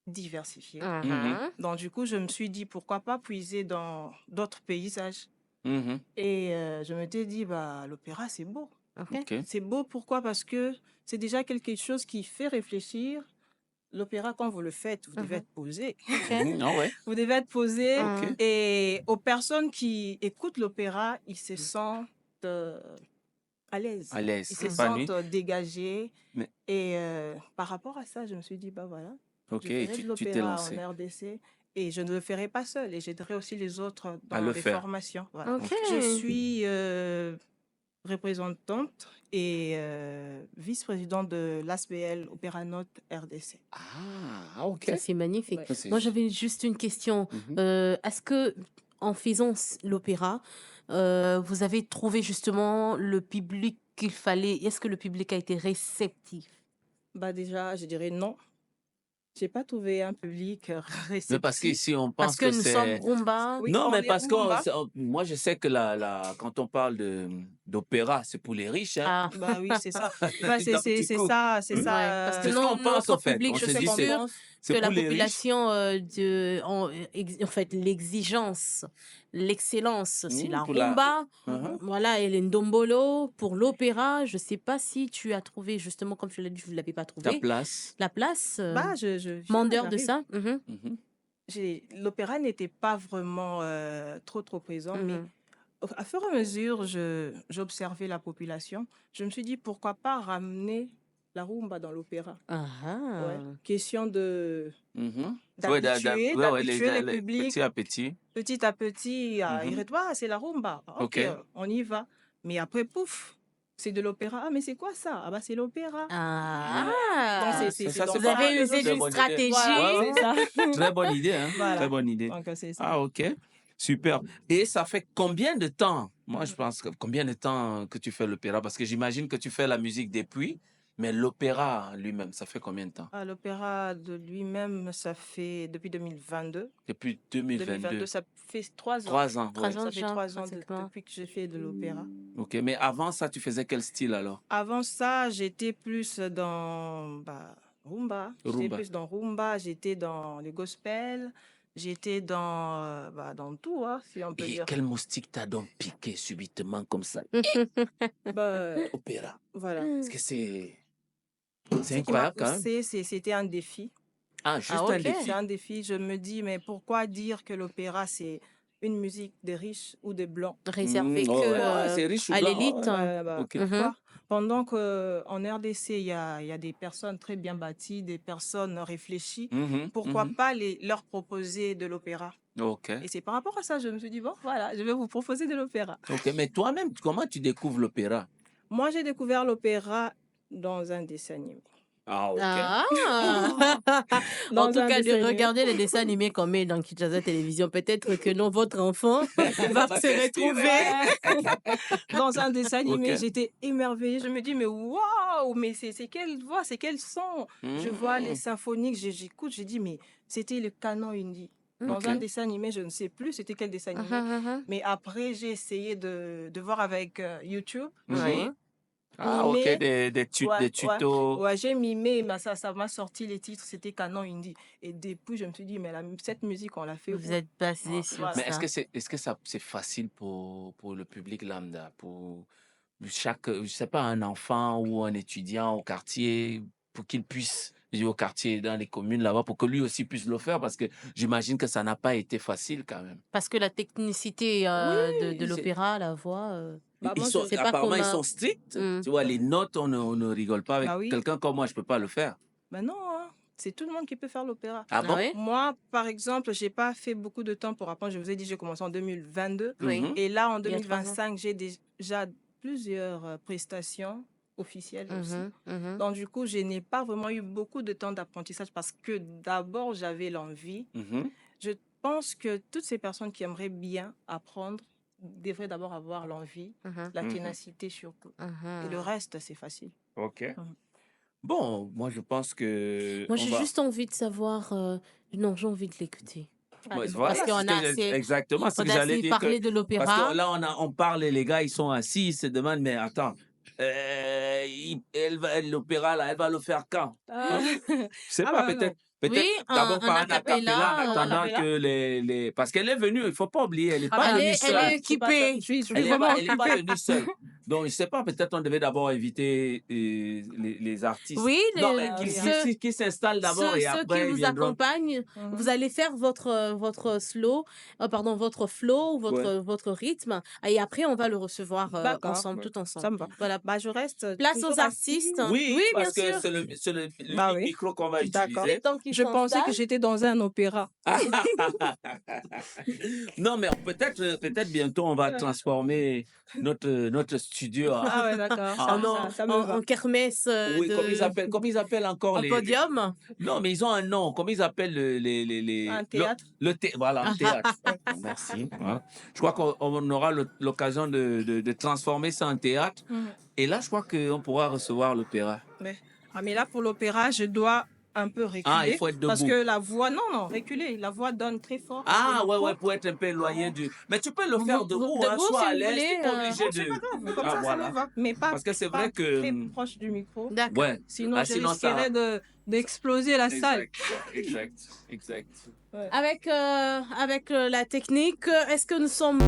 diversifiée. Mhm, Mhm. Donc, du coup, je me suis dit, pourquoi pas puiser dans d'autres paysages. mhm. Et je m'étais dit, bah, l'opéra, c'est beau. Ok. Ok. C'est beau, pourquoi? Parce que c'est déjà quelque chose qui fait réfléchir. L'opéra, quand vous le faites, vous devez Mhm. être posé. Ok. Mhm, ah ouais. Vous devez être posé. Ok. Mhm. Et aux personnes qui écoutent l'opéra, ils se sentent à l'aise. À l'aise, Ils se épanoui. sentent dégagés. Mais, Et par rapport à ça, je me suis dit, bah voilà, ok, je et ferai de tu t'es l'opéra en lancé RDC et je ne le ferai pas seul et j'aiderai aussi les autres à dans le les faire. formations. Voilà. Ok. Je suis représentante et vice-présidente de l'ASBL Opéra Note RDC. Ah, ok. Ça, c'est magnifique. Ouais. Ça, c'est- Moi, j'avais juste une question. Mhm. Est-ce que, en faisant l'opéra, vous avez trouvé justement le public qu'il fallait? Est-ce que le public a été réceptif? Bah déjà, je dirais non. J'ai pas trouvé un public Mais parce réceptif. qu'ici, on Parce pense que que nous sommes c'est... rumba. Oui, Non, on mais est parce que rumba. moi, je sais que quand on parle d'opéra, c'est pour les riches, hein. Ah, Bah oui, c'est ça. Bah, Donc, c'est du coup, ça, c'est ouais. ça. Parce que c'est ce qu'on pense, notre en fait. public, On je se ce suis dit, qu'on c'est sûre pense. que pour la les riches. population en fait, l'exigence, l'excellence, c'est la Pour la... rumba. Mhm. Voilà, et le ndombolo. Pour l'opéra, je sais pas si tu as trouvé, justement, comme tu l'as dit, vous ne l'avez pas Ta trouvé, place. la place. Bah, je viens, Mandeur de j'arrive. ça. Mhm, Mhm. L'opéra n'était pas vraiment trop présent, mais mhm. à fur et à mesure, j'observais la population. Je me suis dit, pourquoi pas ramener la rumba dans l'opéra? Ah Ouais. ah. Question Mhm. Ouais, d'habituer ouais, le public petit à petit. petit à petit à Mhm. ah, c'est la rumba. Ah, Ok. ok, on y va. Mais après, pouf, c'est de l'opéra. Ah, mais c'est quoi ça? Ah, bah, c'est l'opéra. Donc, Ah. Ça, dans Vous c'est avez ça que usé très d'une bonne idée. stratégie. Voilà, Ouais, c'est ça. Très bonne idée, hein. Très Voilà. bonne idée. Donc, c'est ça. Ah, ok. Super. Et ça fait combien de temps? Moi, je pense que combien de temps que tu fais l'opéra? Parce que j'imagine que tu fais la musique depuis, mais l'opéra lui-même, ça fait combien de temps? Ah, l'opéra de lui-même, ça fait depuis 2022. Depuis 2022, 2022. ça fait 3 ans. 3 ans, 3 ouais. ans Ça fait déjà, 3 ans pratiquement. depuis que j'ai fait de l'opéra. Ok, mais avant ça, tu faisais quel style alors? Avant ça, j'étais plus dans Rumba. J'étais Rumba. plus dans rumba, j'étais dans le gospel, j'étais dans tout, hein, si on peut Et dire. quel moustique t'a donc piqué subitement comme ça? Bah, Opéra. voilà. Est-ce que c'est Ce qui m'a incroyable quand même? poussée, c'était un défi. Ah, juste Ah, un ok. C'est défi. un défi. Je me dis, mais pourquoi dire que l'opéra, c'est une musique des riches ou des blancs? Réservé Oh, que ouais, ouais, c'est riche ou à blanc? Ouais, l'élite. ouais. Ok. Mhm. Pourquoi? Pendant qu'en RDC, il y a des personnes très bien bâties, des personnes réfléchies, Mhm, pourquoi mhm. pas leur proposer de l'opéra? Ok. Et c'est par rapport à ça, je me suis dit, bon, voilà, je vais vous proposer de l'opéra. Ok. Mais toi-même, comment tu découvres l'opéra? Moi, j'ai découvert l'opéra dans un dessin animé. Ah, ok. Ah! En Dans tout un cas, dessin animé. regardez les dessins animés qu'on met dans Kinshasa Télévision. Peut-être que non, votre enfant va Va se retrouver. Dans un dessin animé, Ok. j'étais émerveillée. Je me dis, mais waouh, mais c'est quelle voix, c'est quel son. Je vois les Mhm. symphoniques, j'écoute, je dis, mais c'était le canon hindi. Dans Ok. un dessin animé, je ne sais plus c'était quel dessin animé. Mais après, j'ai essayé de voir avec YouTube. Mhm. Oui. Ah, ok. Mimé. Des Ouais, ouais, tutos. ouais, j'ai mimé, mais ça m'a sorti les titres, c'était canon hindi. Et depuis, je me suis dit, mais cette musique, on l'a fait Vous où? êtes basé sur Voilà. Mais est-ce ça. que c'est facile pour le public lambda, pour chaque, je sais pas, un enfant ou un étudiant au quartier, pour qu'il puisse vivre au quartier, dans les communes là-bas, pour que lui aussi puisse le faire, parce que j'imagine que ça n'a pas été facile quand même. Parce que la technicité de Oui, c'est- l'opéra, la voix, Bah, ils moi, sont, je... c'est pas apparemment, comme ils un. sont stricts. Mm. Tu vois, les notes, on ne rigole pas avec Bah oui. quelqu'un comme moi, je peux pas le faire. Ben non, hein, c'est tout le monde qui peut faire l'opéra. Ah Ah bon? oui? Moi, par exemple, j'ai pas fait beaucoup de temps pour apprendre. Je vous ai dit, j'ai commencé en 2022. Oui. Mhm. Et là, en Il y a 3 ans. 2025, j'ai déjà plusieurs prestations officielles aussi. Mhm, mhm. Donc, du coup, je n'ai pas vraiment eu beaucoup de temps d'apprentissage parce que d'abord, j'avais l'envie. Mhm. Je pense que toutes ces personnes qui aimeraient bien apprendre devraient d'abord avoir l'envie, Mhm, la Mhm. ténacité surtout. Et le mhm. reste, c'est facile. Ok. Mhm. Bon, moi je pense que Moi, on j'ai va. juste envie de savoir. Non, j'ai envie de l'écouter. Ouais, Allez, voilà, Parce c'est qu'on ce que a assez, exactement ce on que a j'allais assez dire que parlé de parce que l'opéra. là on parle et les gars ils sont assis, ils se demandent mais attends, l'opéra là, elle va le faire quand? Ah, Hein? Je sais ah pas, bah non. Oui, peut-être un d'abord par un acapella en acapella. attendant Acapella. que les parce qu'elle est venue, il faut pas oublier, elle est Ah pas bah, Elle venue est, elle seule. est équipée. Je suis Elle est vraiment pas, elle est pas occupée. venue seule. Donc, je sais pas, peut-être on devait d'abord inviter les artistes. Oui, Non, mais Ah oui, qu'ils s'installent d'abord et ceux qui après ils vous viendront. accompagnent, Mhm. vous allez faire votre slow, pardon, votre flow, Ouais. votre rythme, et après on va le recevoir D'accord, ensemble, ouais, tout ensemble. ça me va. Voilà. Bah, je reste Place aux toujours assise. artistes. Oui, Oui, bien parce que sûr. c'est l'unique Bah oui, micro qu'on va d'accord. utiliser. Tant qu'ils Je pensais que s'installent. j'étais dans un opéra. Non, mais peut-être bientôt on va transformer notre studio Ah ouais, d'accord, En, ça me va. en kermesse oui, comment ils appellent encore en podium. non, mais ils ont un nom. Comment ils appellent Un théâtre. Voilà, un théâtre. Ouais. Merci. Voilà. Je crois qu'on aura l'occasion de transformer ça en théâtre. Mhm. Et là, je crois qu'on pourra recevoir l'opéra. Mais là, pour l'opéra, je dois un peu Ah, il reculer faut être parce debout. que la voix, non, reculer. La voix donne très fort. Ah, Et ouais, il ouais, faut- pour être un peu éloigné du. Mais tu peux le faire debout, hein, debout, soit si à vous l'aise, voulez. t'es pas obligé C'est de. pas grave, comme Ah, ça voilà. me va. Mais pas, Parce que c'est pas vrai que. très proche du micro. D'accord. Ouais. Sinon, Ah, je sinon, ça. risquerais d'exploser la salle. Exact. Avec la technique, est-ce que nous sommes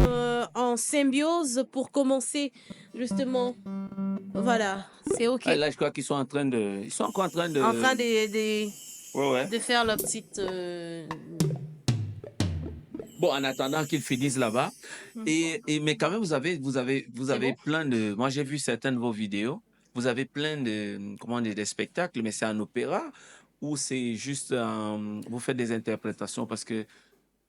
en symbiose pour commencer justement? Voilà, c'est OK. Ah, là, je crois qu'ils sont en train de. Ils sont encore en train de. En train Ouais. de faire leur petite. Bon, en attendant qu'ils finissent là-bas. Mais quand même, vous avez bon? plein de. Moi, j'ai vu certaines de vos vidéos. Vous avez plein de, comment dire, des spectacles, mais c'est un opéra ou c'est juste vous faites des interprétations parce que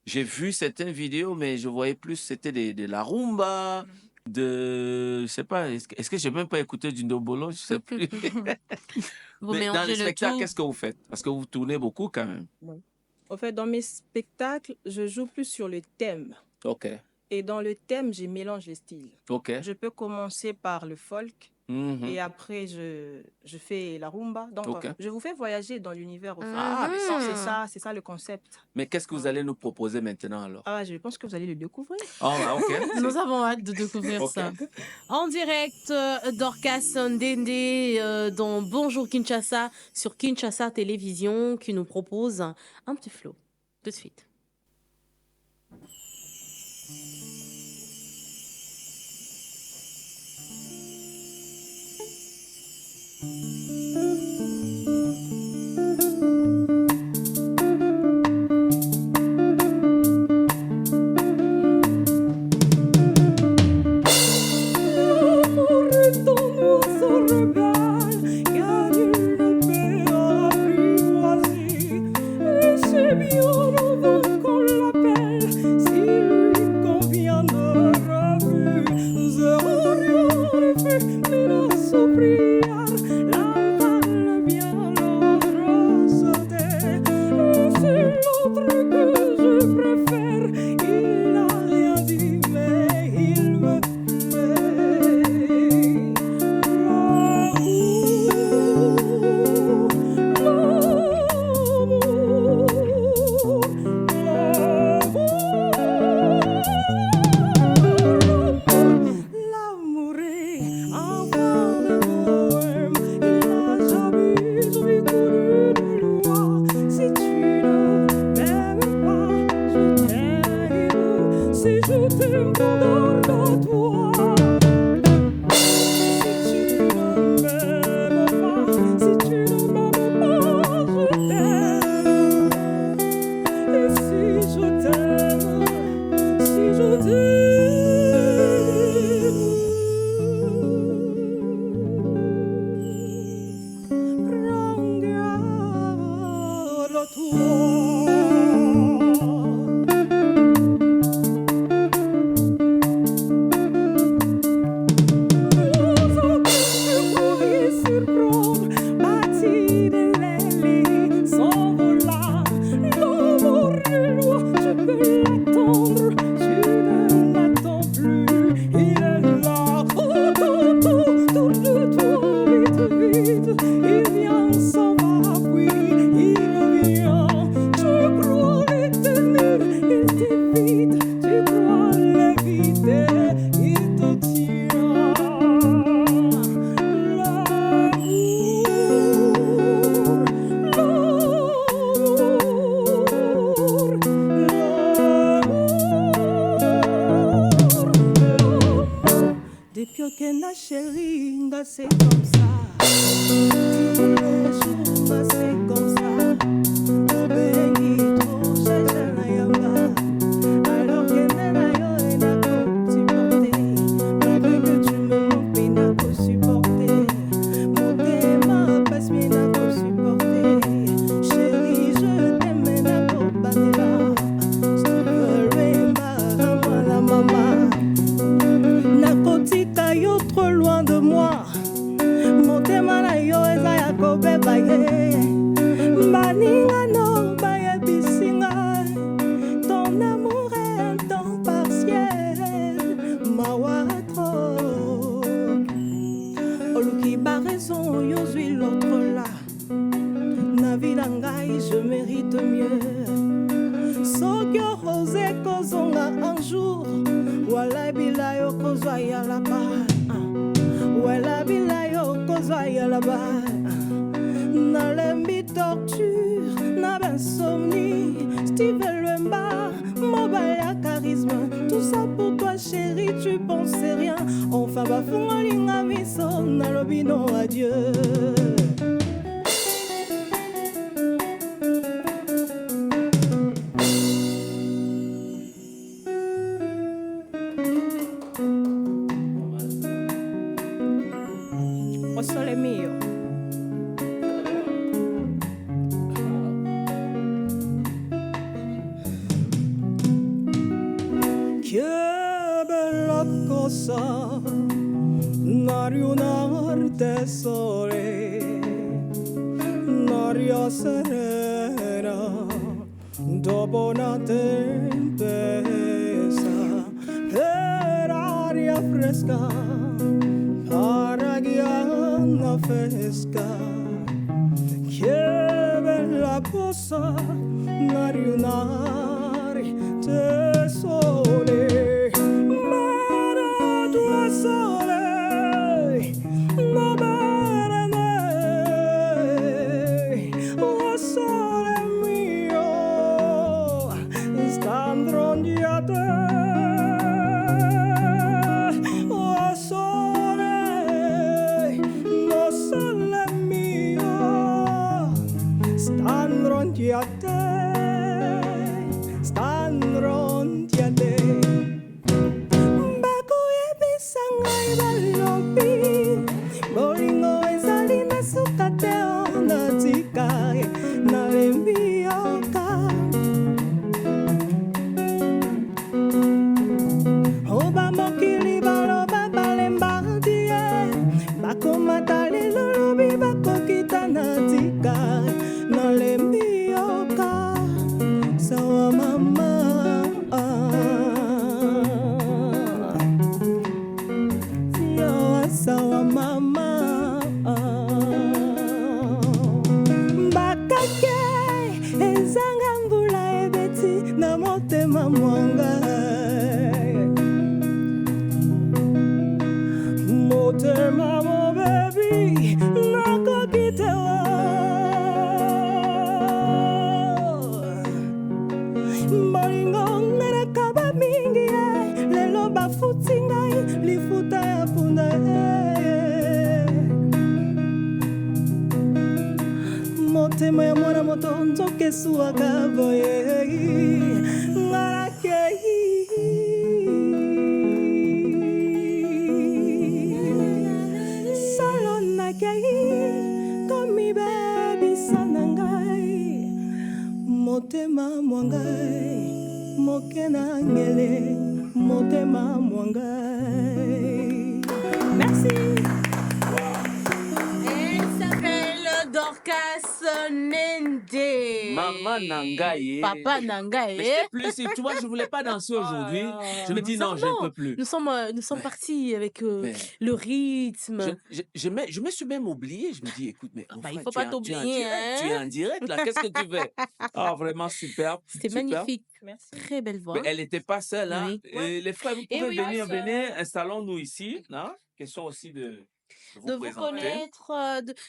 j'ai vu certaines vidéos, mais je voyais plus c'était de la rumba, je sais pas, est-ce que j'ai même pas écouté du Ndobolo, je sais plus. Vous Mais dans mélangez les le spectacles, tout. qu'est-ce que vous faites? Parce que vous tournez beaucoup quand même. En fait, dans mes spectacles, je joue plus sur le thème. Ok. Et dans le thème, je mélange les styles. Ok. Je peux commencer par le folk, Mhm. Et après, je fais la rumba. Donc, Ok. je vous fais voyager dans l'univers au fait. Ah, mais C'est ça le concept. Mais qu'est-ce que vous allez nous proposer maintenant alors? Ah, je pense que vous allez le découvrir. Ah, ok. Nous avons hâte de découvrir Ok. ça. En direct d'Orcas Ndende dans Bonjour Kinshasa sur Kinshasa Télévision qui nous propose un petit flow. Tout de suite. C'est comme ça. Tous les jours, c'est comme ça. Oh, béni, trop, j'ai la yamba. Alors que Nenayo est d'accord, supporter. Malgré que tu me manques, mais d'accord, supporter. Mon thème, passe, mais d'accord, supporter. Chérie, je t'aime, mais d'accord, bandera. La maman. Nakotika yo trop loin de moi. Motema na yo eza ya kobeba ye. Baninga no baye bisinga. Ton amour est un temps partiel. Mawa trop. Oluki ba raison yo zui l'autre là. Na vie ngai je mérite mieux. Sokyo rosé kozonga un jour. Wala bila yo kozwa ya la ba. Wala bila yo kozwa ya la ba. Na lembi torture, na bensomnie. Steven Lemba, mobile ya charisme. Tout ça pour toi chérie, tu pensais rien. Enfin bafunga linga miso, na lobino adieu. Sole mio. Che bella cosa n'ariunarte sole, n'aria serena dopo una tempesta, per aria fresca, para guiare una fresca. Che bella cosa narionare te sole. Mare tua sole, no bene, o sole mio, standro di a te. O sole, no sole mio, standro di a te, standro di a te. Bakuye bisangai balobi, bolingo ezali na suka te ona tika na lembi oka. Oba mokili baloba balemba tie, bakomata lelolobi bakokita na tika na lembi oka. Sawa mama. Sawa mama, bakake ezanga mbula ebeti na motema mwanga, motema mobebi nakokitewa, bolingo nganakaba mingi lelo bafuti ngai lifuta ya punda. Motema ya mwana moto nzoke suaka boye ngarake. Solo nakei komi baby sanangai, motema mwangai mokena ngele, motema mwangai. Merci. Elle s'appelle Dorcas Nende. Maman Nangaye. Papa Nangaye. Mais j'étais plus, tu vois, je voulais pas danser aujourd'hui. Je me dis non, je ne peux plus. Nous sommes partis avec Mais le rythme. je me suis même oublié. Je me dis, écoute, mais mon Bah, il frère, faut tu es pas en- tu es en t'oublier, direct, tu es hein. en direct là. Qu'est-ce que tu fais? Ah, vraiment superbe. C'était superbe. magnifique. Merci. Très belle voix. Mais elle n'était pas seule, hein. Oui. Et les frères, vous Et pouvez oui, venir, ça. venez, installons-nous ici, hein. Question aussi de De vous présenter. connaître.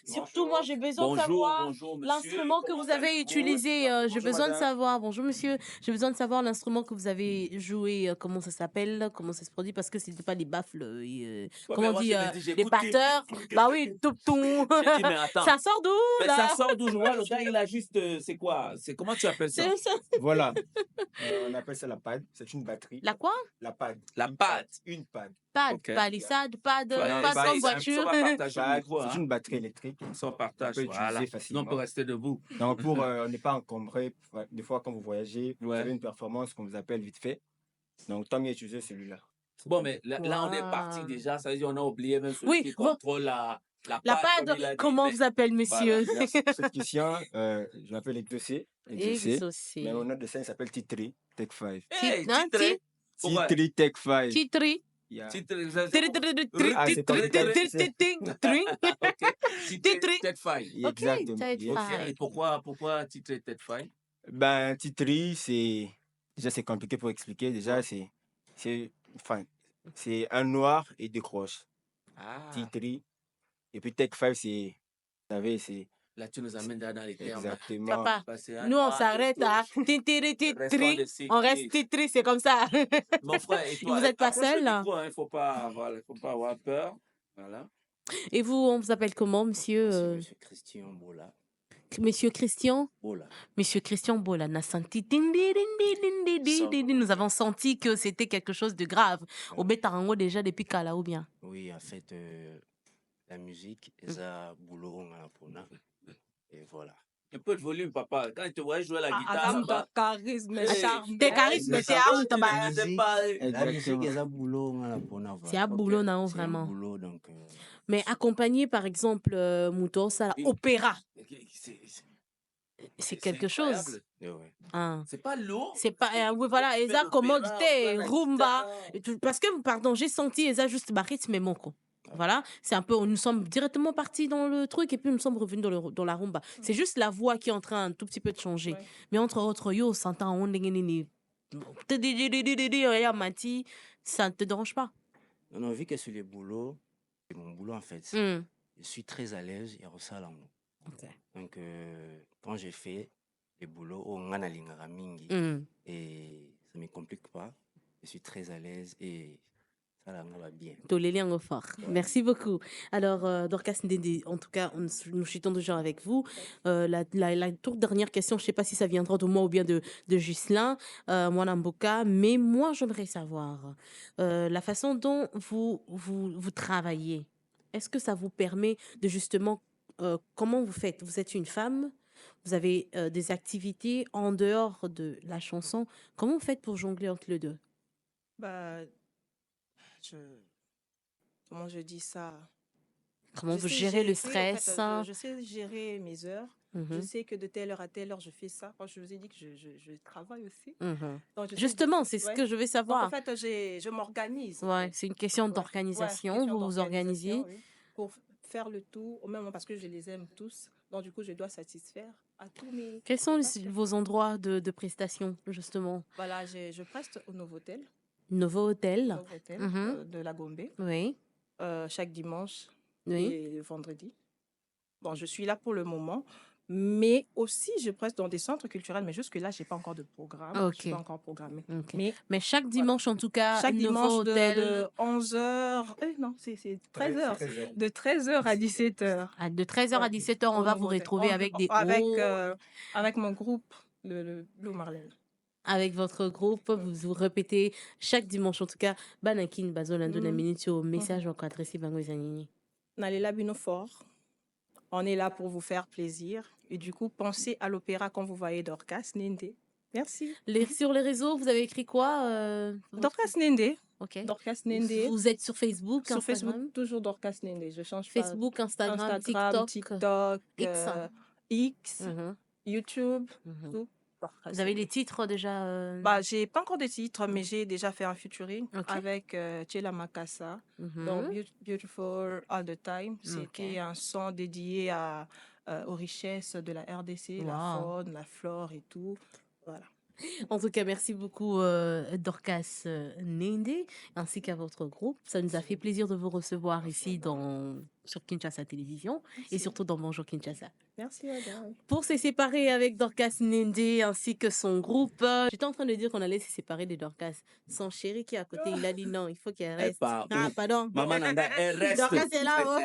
Surtout, moi, j'ai besoin de Bonjour, savoir bonjour, monsieur. l'instrument que vous avez utilisé. J'ai Bonjour, besoin de madame. savoir. Bonjour, monsieur. J'ai besoin de savoir l'instrument que vous avez joué, comment ça s'appelle, comment ça se produit, parce que c'était pas les baffles, Ouais, comment mais on moi, dit, je me dis, les j'écoute batteurs. Bah oui, tout. J'ai dit, mais attends. Ça sort d'où, Mais là? ça sort d'où? Je vois le gars, il a juste. C'est quoi? Comment tu appelles ça? C'est ça. Voilà. On appelle ça la pad. C'est une batterie. La quoi? La pad. La Une pad. Une pad. Pad, Ok. palissade, pad, Ouais, pad bah, comme ça voiture. va partager le Pad, micro, c'est hein. une batterie électrique. Sans partage, On peut voilà. utiliser Sinon, facilement. on peut rester debout. Donc, pour ne pas encombrer, des fois, quand vous voyagez, vous Ouais. avez une performance qu'on vous appelle vite fait. Donc, tant mieux utiliser celui-là. Bon, mais là, on est parti Wow. déjà. Ça veut dire on a oublié même celui Oui, qui bon. contrôle la La pad, pad, comme il a dit, comment mais vous appelle, monsieur? voilà, merci. Cette question, je m'appelle Exaucé. Exaucé. Exaucé. Mais mon nom de scène s'appelle Titri Tech 5. Hey, Hein, titré. Pourquoi? Titri Tech 5. Titri. Yeah. Titré. Ah, c'est comme Ok. Titré Tête Faille. Exactement. Tech Yes. Ok. Faille. Et pourquoi titré Tête Faille? Ben, Titri, c'est compliqué pour expliquer. Déjà, enfin, c'est un noir et deux croches. Ah, Titri. Et puis Tech 5, vous savez, c'est là, tu nous amènes dans les termes. exactement. Papa, Parce que, nous, on ah, s'arrête à titri, titri. On reste titri, c'est comme ça. Mon frère, et toi, Vous êtes pas approche le seul, là? micro, hein, faut pas avoir peur. Voilà. Et vous, on vous appelle comment, monsieur? Monsieur Christian Bola. Monsieur Christian? Bola. Monsieur Christian Bola, n'a senti dindi, dindi, dindi, dindi. Nous avons senti que c'était quelque chose de grave. Au Betarango déjà depuis Kala ou bien? Oui, en fait, la musique, ça boulot on a pona. Et voilà. Un peu de volume, papa. Quand il te voyait jouer la guitare, ça va. charisme, Hey. charme. Tes charismes, c'est à où, Taba? La musique, pas- la musique, Exactement. ça boulot on a pona. C'est à boulot, non, C'est un vraiment. boulot, donc. Mais accompagner, par exemple, Mouton, ça, Oui. opéra, C'est c'est quelque chose. incroyable. Ouais. Hein. C'est pas lourd. C'est pas, oui, voilà, et Faire ça, l'opéra, commodité, faire la rumba. guitare. Et tout. Parce que, pardon, j'ai senti, et ça, juste, rythme et mon con. Voilà, c'est un peu, nous sommes directement partis dans le truc et puis nous sommes revenus dans la rumba. C'est juste la voix qui est en train un tout petit peu de changer. Ouais. Mais entre autres, yo, s'entend, on regarde Mati, ça ne te dérange pas. Non, non, vu que sur les boulots, c'est mon boulot en fait. Hmm. Je suis très à l'aise et ça là. Ok. Donc, quand j'ai fait les boulots, on a la mingi Hmm. et ça ne me complique pas. Je suis très à l'aise et ça là, va bien. Tolélé en fort. Merci beaucoup. Alors, Dorcas Ndende, en tout cas, nous chutons toujours avec vous. La toute dernière question, je ne sais pas si ça viendra de moi ou bien de Ghislain, Mwanamboka, mais moi, j'aimerais savoir la façon dont vous travaillez. Est-ce que ça vous permet de justement, comment vous faites? Vous êtes une femme, vous avez des activités en dehors de la chanson. Comment vous faites pour jongler entre les deux? Bah, comment je dis ça? Comment Je vous sais gérez le gérer, en fait, stress? je sais gérer mes heures. Je Mhm, sais que de telle heure à telle heure, je fais ça. Moi, je vous ai dit que je travaille aussi. mhm. Donc, je sais, Justement, c'est ce ouais. que je veux Donc, en savoir. fait, je m'organise. En Ouais, fait. c'est une question Ouais, ouais, d'organisation. question Vous vous organisez. d'organisation, oui, pour faire le tout, au même moment, parce que je les aime tous. Donc, du coup, je dois satisfaire à tous mes Quels sont partenaires. vos endroits de prestation, justement? Voilà, je preste au Novotel, Nouveau hôtel. Novotel Mhm. de la Gombe, Oui, chaque dimanche oui. et vendredi. Bon, je suis là pour le moment, mais aussi je preste dans des centres culturels, mais jusque-là, je n'ai pas encore de programme. Je ne suis Ok. pas encore programmée. Ok. Mais Mais chaque voilà. dimanche, en tout cas, Chaque nouveau dimanche hôtel de 11h, non, c'est 13h, de 13h à 17h. de 13h à Ouais, 17h, on au va vous Novotel. retrouver avec des Avec, hauts. avec mon groupe, le Blue Marlène. Avec votre groupe, vous répétez chaque dimanche, en tout cas, Banakin, Bazolando, na minute au message encore adressé Bango Zanini. Nalela Bino Fort. On est là pour vous faire plaisir. Et du coup, pensez à l'opéra quand vous voyez Dorcas Nende. Merci. Sur les réseaux, vous avez écrit quoi Dorcas Nende. Ok. Dorcas Nende. Vous êtes sur Facebook, Sur Instagram? Facebook, toujours Dorcas Nende. Je change Facebook, pas. Instagram, Instagram, TikTok, X. X, Mhm, YouTube, mhm. tout. Dorcas Vous avez Nende. les titres déjà Bah, j'ai pas encore de titre, mais j'ai déjà fait un featuring Ok. avec Chela Makassa Mhm. dans Beautiful All the Time. Ok. C'était un son dédié aux richesses de la RDC, la Wow. faune, la flore et tout. Voilà. En tout cas, merci beaucoup Dorcas Nende, ainsi qu'à votre groupe. Ça nous a fait plaisir de vous recevoir ici sur Kinshasa Télévision et Merci. surtout dans Bonjour Kinshasa. Merci, Ada. Pour se séparer avec Dorcas Nende ainsi que son groupe, j'étais en train de dire qu'on allait se séparer de Dorcas. Son chéri qui est à côté, il a dit non, il faut qu'elle Elle reste. part Ah, où? pardon. Maman Nanda, elle reste. Dorcas est là. Oh.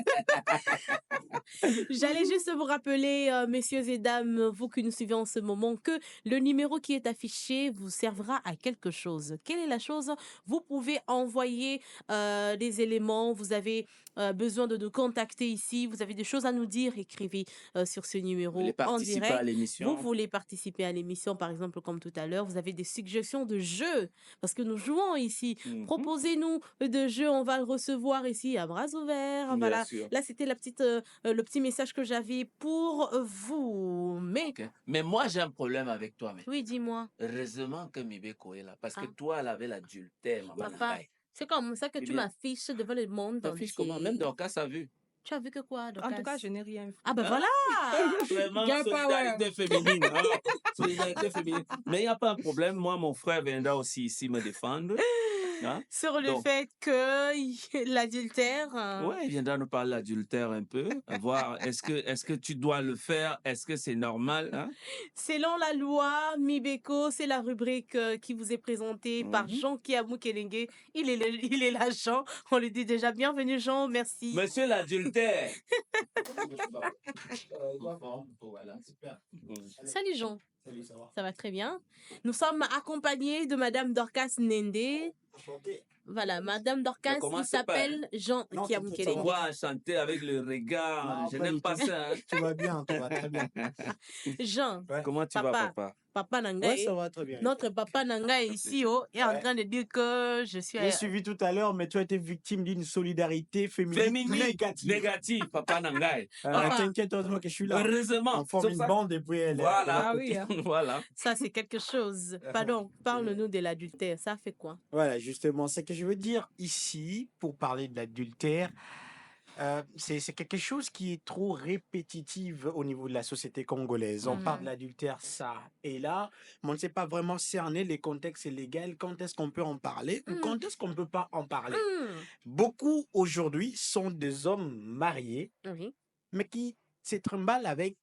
J'allais juste vous rappeler, messieurs et dames, vous qui nous suivez en ce moment, que le numéro qui est affiché vous servira à quelque chose. Quelle est la chose? Vous pouvez envoyer des éléments, vous avez besoin de nous contacter ici, vous avez des choses à nous dire, écrivez sur ce Vous numéro voulez en participer à direct. Vous l'émission? voulez participer à l'émission, par exemple, comme tout à l'heure, vous avez des suggestions de jeux, parce que nous jouons ici. Mhm. Proposez-nous de jeux, on va le recevoir ici à bras ouverts. Bien Voilà. sûr. Là, c'était le petit message que j'avais pour vous. Mais, Ok. Mais moi, j'ai un problème avec toi. Mais oui, dis-moi. heureusement que Mibeko est là. Parce que Ah, toi, elle avait l'adultère, maman papa, Nangaï. c'est comme ça que Eh tu bien, m'affiches devant le monde t'affiches comment? Même entier. Dorcas a vu. Tu as vu que quoi, En tout cas, Dorcas? je n'ai rien vu. Ah ben Ah, voilà! vraiment, Girl power! solidarité féminine. Hein. Solidarité féminine. Mais il n'y a pas un problème. Moi, mon frère viendra aussi ici me défendre. Hein? Sur le Donc, fait que l'adultère... ouais, il viendra nous parler d'adultère un peu. Voir, est-ce que tu dois le faire? Est-ce que c'est normal? Hein? Selon la loi, Mibeko, c'est la rubrique qui vous est présentée par Mhm. Jean Kiamou Kelenge. Il est là, Jean. On lui dit déjà bienvenue, Jean. Merci. Monsieur l'adultère. Voilà, super. Salut, Jean. Salut, ça va? Ça va très bien. Nous sommes accompagnés de Madame Dorcas Nende. Enchanté. Voilà, Madame Ne Dorcas, il commence pas. Hein? s'appelle Jean Non, Kiamou t'inquiète, Tu ça va. Kelenge. vois chanter avec le regard. Non, Je pas n'aime du pas tout. ça. Hein? Tu vas bien, tu vas très bien. Jean, Ouais, Comment tu vas, papa, papa? papa ouais, Nangaï, ça va très bien. notre papa Nangaï ici est en Ouais. train de dire que je suis... J'ai suivi tout à l'heure, mais tu as été victime d'une solidarité féminine Féminine, négative. négative, papa Nangaï. Papa, T'inquiète, heureusement que je suis là. Heureusement. On forme C'est une ça. bande et puis elle est Voilà. à Ah oui, côté. hein. Voilà. ça c'est quelque chose. Pardon, parle-nous de l'adultère. Ça fait quoi? Voilà, justement, c'est que je veux dire ici, pour parler de l'adultère, c'est quelque chose qui est trop répétitif au niveau de la société congolaise. On parle de l'adultère, ça et là, mais on ne sait pas vraiment cerner les contextes légaux, quand est-ce qu'on peut en parler ou quand est-ce qu'on ne peut pas en parler. Beaucoup aujourd'hui sont des hommes mariés, Oui. mais qui se trimballent avec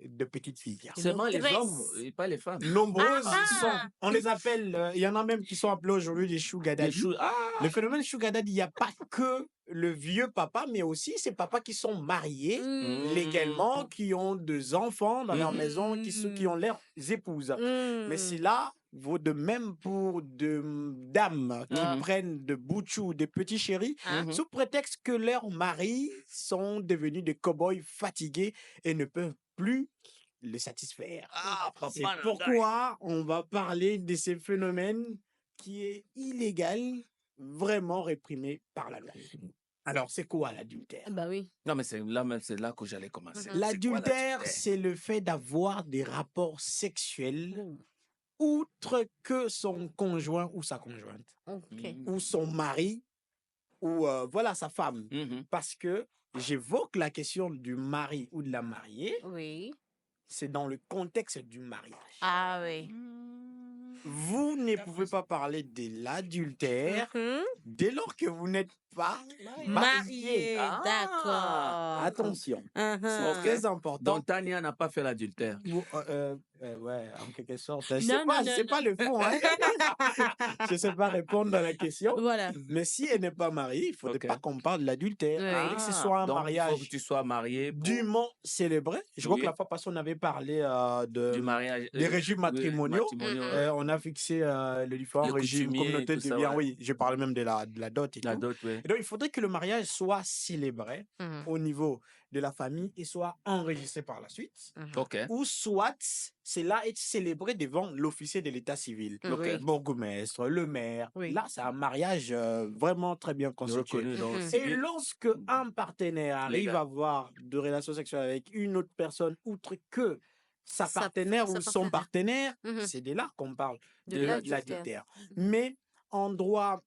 de petites filles. Seulement les hommes maîtresse. et pas les femmes. Nombreuses Ah, sont, on les appelle, il y en a même qui sont appelés aujourd'hui des sugar Des daddy. choux. Ah! Le phénomène sugar daddy, il n'y a pas que le vieux papa, mais aussi ces papas qui sont mariés légalement, qui ont deux enfants dans leur maison, qui ont leurs épouses. Mais cela vaut de même pour de dames qui prennent de boutchou, des petits chéris, sous prétexte que leurs maris sont devenus des cow-boys fatigués et ne peuvent plus les satisfaire. Ah, C'est papa, pourquoi on va parler de ces phénomènes qui est illégal, vraiment réprimé par la loi. Alors, c'est quoi l'adultère? Bah oui. Non, mais c'est là même, c'est là que j'allais commencer. C'est quoi L'adultère, c'est le fait d'avoir des rapports sexuels outre que son conjoint ou sa conjointe, Ok. ou son mari, ou voilà sa femme. Parce que j'évoque la question du mari ou de la mariée, Oui. c'est dans le contexte du mariage. Ah oui. Vous ne pouvez pas parler de l'adultère dès lors que vous n'êtes pas marié. Marié. D'accord. Attention, c'est Uh-huh. très important. Donc, Tania n'a pas fait l'adultère. Ouais, en quelque sorte. Je Non, sais pas, non, je sais non, pas le fond. Hein. Je sais pas répondre à la question. Voilà. Mais si elle n'est pas mariée, il faudrait Ok. pas qu'on parle de l'adultère. Il faudrait que ce soit un donc, il faut mariage que tu sois marié pour dûment célébré. Je crois Oui. que la fois passée, on avait parlé du mariage. des régimes matrimoniaux. ouais. On a fixé les différents Le régimes, coutumier, communauté tout de ça, biens. ouais. Oui, je parlais même de la dot et La tout. dot, oui. Et donc, il faudrait que le mariage soit célébré au niveau de la famille et soit enregistré par la suite. OK. Ou soit cela est célébré devant l'officier de l'état civil, Ok. le bourgmestre, le maire. Oui. Là, c'est un mariage vraiment très bien constitué. Reconnu dans le Et civil. lorsque un partenaire arrive Légal. à avoir de relations sexuelles avec une autre personne, outre que sa partenaire ou son partenaire, c'est de là qu'on parle De de l'adultère. l'adultère. Mais en droit,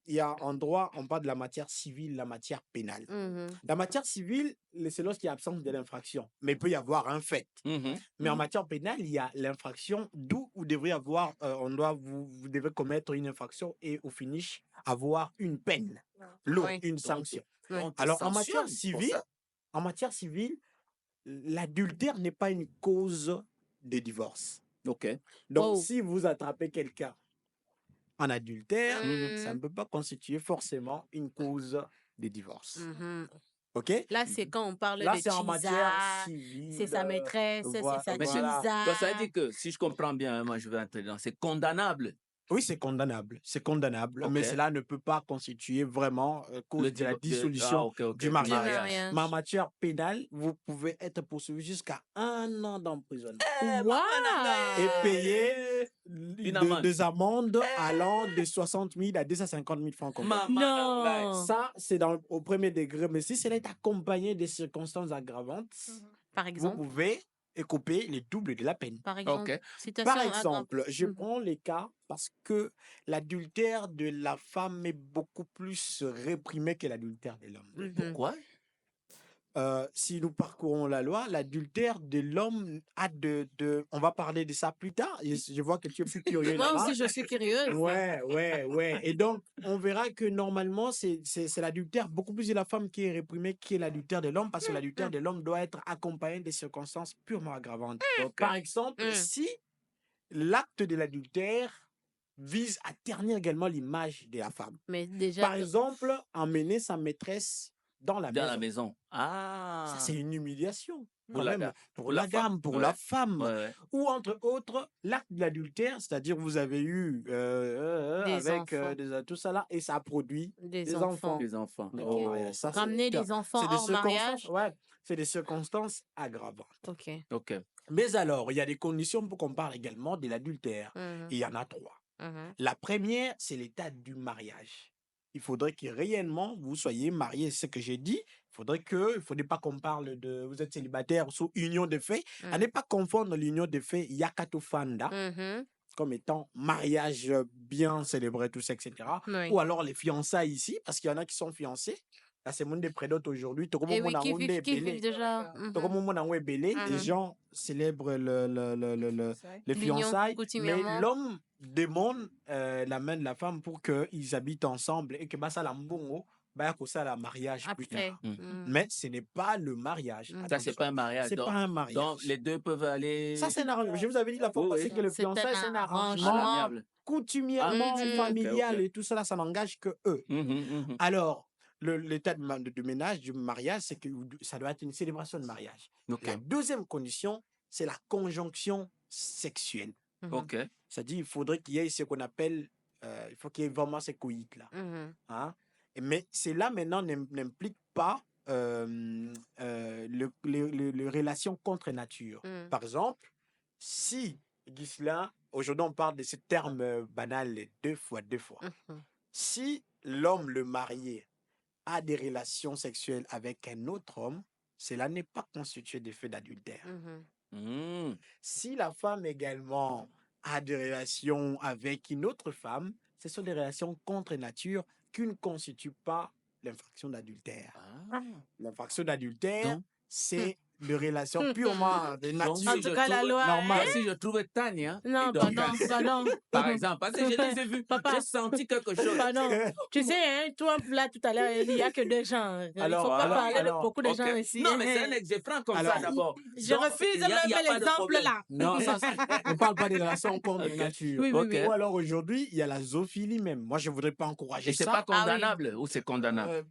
on parle de la matière civile, la matière pénale. La matière civile, c'est lorsqu'il y a absence de l'infraction. Mais il peut y avoir un fait. Mais en matière pénale, il y a l'infraction d'où vous devrez avoir, vous devez commettre une infraction et au finish avoir une peine, lourde, Oui. une sanction. On te Alors en matière sanctionne pour civile, l'adultère n'est pas une cause de divorce. ça. OK. Donc Wow. si vous attrapez quelqu'un en adultère, ça ne peut pas constituer forcément une cause de divorce. OK? Là, c'est quand on parle Là, de c'est en matière Tisa, civile. c'est sa maîtresse, voilà, c'est sa Mais voilà. Tisa. donc, ça veut dire que, si je comprends bien, hein, moi je vais entrer dans, c'est condamnable. Oui, c'est condamnable. C'est condamnable. Ok. Mais cela ne peut pas constituer vraiment cause de la dissolution ok, du du mariage. mariage. Mais en matière pénale, vous pouvez être poursuivi jusqu'à 1 an d'emprisonnement. Wow. Et payer amende. des amendes allant de 60 000 à 250 000 francs congolais. Non. Ça, c'est au premier degré. Mais si cela est accompagné de circonstances aggravantes, Par vous exemple. pouvez écoper les doubles de la peine. Par exemple. OK. Situation Par aggrave- exemple, je prends les cas parce que l'adultère de la femme est beaucoup plus réprimé que l'adultère de l'homme. Pourquoi? Si nous parcourons la loi, l'adultère de l'homme a on va parler de ça plus tard. Je vois que tu es plus curieux Moi là-bas. aussi, je suis curieuse. Ouais. Et donc, on verra que normalement, c'est l'adultère beaucoup plus de la femme qui est réprimé que l'adultère de l'homme, parce que l'adultère de l'homme doit être accompagné de circonstances purement aggravantes. Par exemple, si l'acte de l'adultère vise à ternir également l'image de la femme. Mais déjà. Par exemple, emmener sa maîtresse dans la Dans maison. la maison. Ah. Ça, c'est une humiliation. Pour quand la même, dame. pour Pour la la dame, femme. pour Ouais. la femme. Ouais. Ou entre autres, l'acte de l'adultère, c'est-à-dire vous avez eu Des avec enfants. tout ça là, et ça a produit Des enfants. enfants. Les enfants. Ok. Ouais, ça, Ramener des enfants c'est des hors mariage. circonstances, ouais, c'est des circonstances aggravantes. Ok. OK. Mais alors, il y a des conditions pour qu'on parle également de l'adultère. Il y en a 3. La première, c'est l'état du mariage. Il faudrait que réellement vous soyez mariés. C'est ce que j'ai dit. Il ne faudrait pas qu'on parle de vous êtes célibataire sous union de fait. À ne pas confondre l'union de fait Yakatofanda comme étant mariage bien célébré, tout ça, etc. Oui. Ou alors les fiançailles ici, parce qu'il y en a qui sont fiancés. là c'est monde des prédotes aujourd'hui, tout Et le oui, monde qui a vivent déjà. tout le monde a belé, les Mhm. gens célèbrent les L'union fiançailles, mais coutumièrement. l'homme demande la main de la femme pour qu'ils habitent ensemble et que bah, ça l'ambongo, bah, que ça la mariage plus Après. tard. Mais ce n'est pas le mariage. Ça, c'est pas un mariage. C'est Donc, pas un mariage. donc, les deux peuvent aller. Ça, c'est un arrangement. Je vous avais dit la fois Oui, passée oui. que le C'est un fiançailles, c'est un arrangement. arrangement Amiable. coutumièrement, Ah, ok, familial ok. et tout ça, ça n'engage que eux. Alors, l'état de ménage, du mariage, c'est que ça doit être une célébration de mariage. Ok. La deuxième condition, c'est la conjonction sexuelle. Ok. C'est-à-dire, il faudrait qu'il y ait ce qu'on appelle, il faut qu'il y ait vraiment ce coït-là. Hein? Mais cela maintenant n'implique pas les relations contre nature. Par exemple, si Ghislain, aujourd'hui on parle de ce terme banal, les 2 fois 2 fois. Si l'homme, le marié, a des relations sexuelles avec un autre homme, cela n'est pas constitué d'effet d'adultère. Si la femme également a des relations avec une autre femme, ce sont des relations contre nature qui ne constituent pas l'infraction d'adultère. L'infraction d'adultère, c'est de relations purement de nature. En tout cas, la loi. normale. Si je trouvais Tania, Non, donc, pardon. par exemple, parce que je les ai vus, Papa. j'ai senti quelque chose. Pardon. Tu sais, hein, toi, là, tout à l'heure, il n'y a que 2 gens. Il ne faut pas parler de beaucoup de ok. gens ici. Non, mais c'est un exemple, je prends comme ça d'abord. Je Donc, refuse il y a même pas de l'exemple problème. là. Non, ça, on ne parle pas des relations contre Ok. nature. Oui, oui, oui. Ou alors aujourd'hui, il y a la zoophilie même. Moi, je ne voudrais pas encourager Et c'est ça. pas condamnable ou c'est condamnable?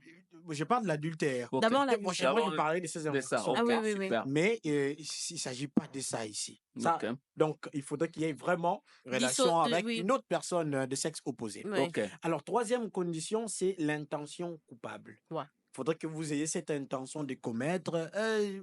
Je parle de l'adultère. Ok. D'abord, la Moi, je parlerai de ces de ça. infractions. Ok, Ah oui, oui, oui. super. Mais il ne s'agit pas de ça ici. Ça, Ok. donc, il faudrait qu'il y ait vraiment relation avec oui. une autre personne de sexe opposé. Oui. Ok. Alors, troisième condition, c'est l'intention coupable. Ouais. Il faudrait que vous ayez cette intention de commettre.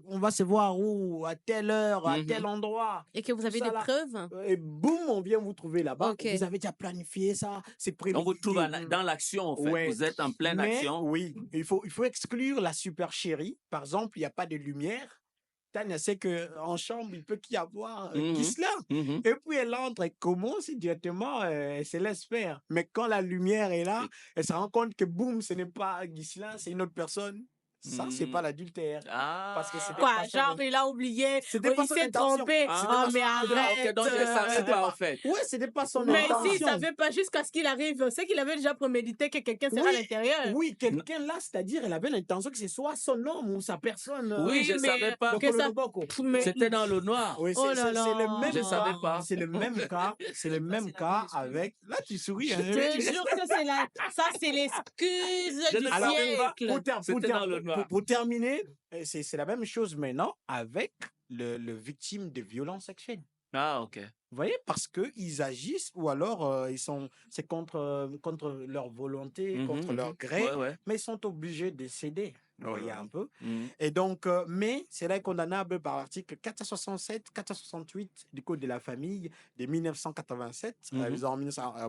On va se voir où, à telle heure, à tel endroit. Et que vous avez Tout des ça là. preuves? Et boum, on vient vous trouver là-bas. Ok. Vous avez déjà planifié ça. C'est On vous trouve prémédité. dans l'action, en fait. Ouais. Vous êtes en pleine Mais, action. oui, il faut exclure la supercherie. Par exemple, il n'y a pas de lumière. Tania sait qu'en chambre, il peut qu'y avoir Ghislain. Et puis elle entre, elle commence et directement, elle se laisse faire. Mais quand la lumière est là, elle se rend compte que boum, ce n'est pas Ghislain, c'est une autre personne. Ça, c'est pas l'adultère. Parce que c'était Quoi, pas son genre, il a oublié, C'était pas il son s'est intention. trompé. Ah, Oh, mais arrête. Ok, donc je ne savais pas, en fait. Ouais, c'était pas son Mais intention. s'il ne savait pas jusqu'à ce qu'il arrive, c'est qu'il avait déjà prémédité que quelqu'un serait à l'intérieur. Oui, quelqu'un là, c'est-à-dire, elle avait l'intention que ce soit son homme ou sa personne. Oui, je ne savais pas. que ça- mais- C'était dans le noir. Oui, Oh là c'est là. le même Je cas. savais pas. C'est le même cas. C'est le même cas avec. Là, tu souris. Hein. Je te jure que ça, c'est l'excuse Je du ne savais pas. siècle. C'était dans le noir. Pour terminer, c'est la même chose maintenant avec le victime de violences sexuelles. Ah, ok. Vous voyez, parce qu'ils agissent ou alors c'est contre leur volonté, contre leur gré, Ouais, ouais. mais ils sont obligés de céder. Vous voyez un peu. Mhm. Et donc, mais cela est condamnable par l'article 467, 468 du Code de la famille de 1987,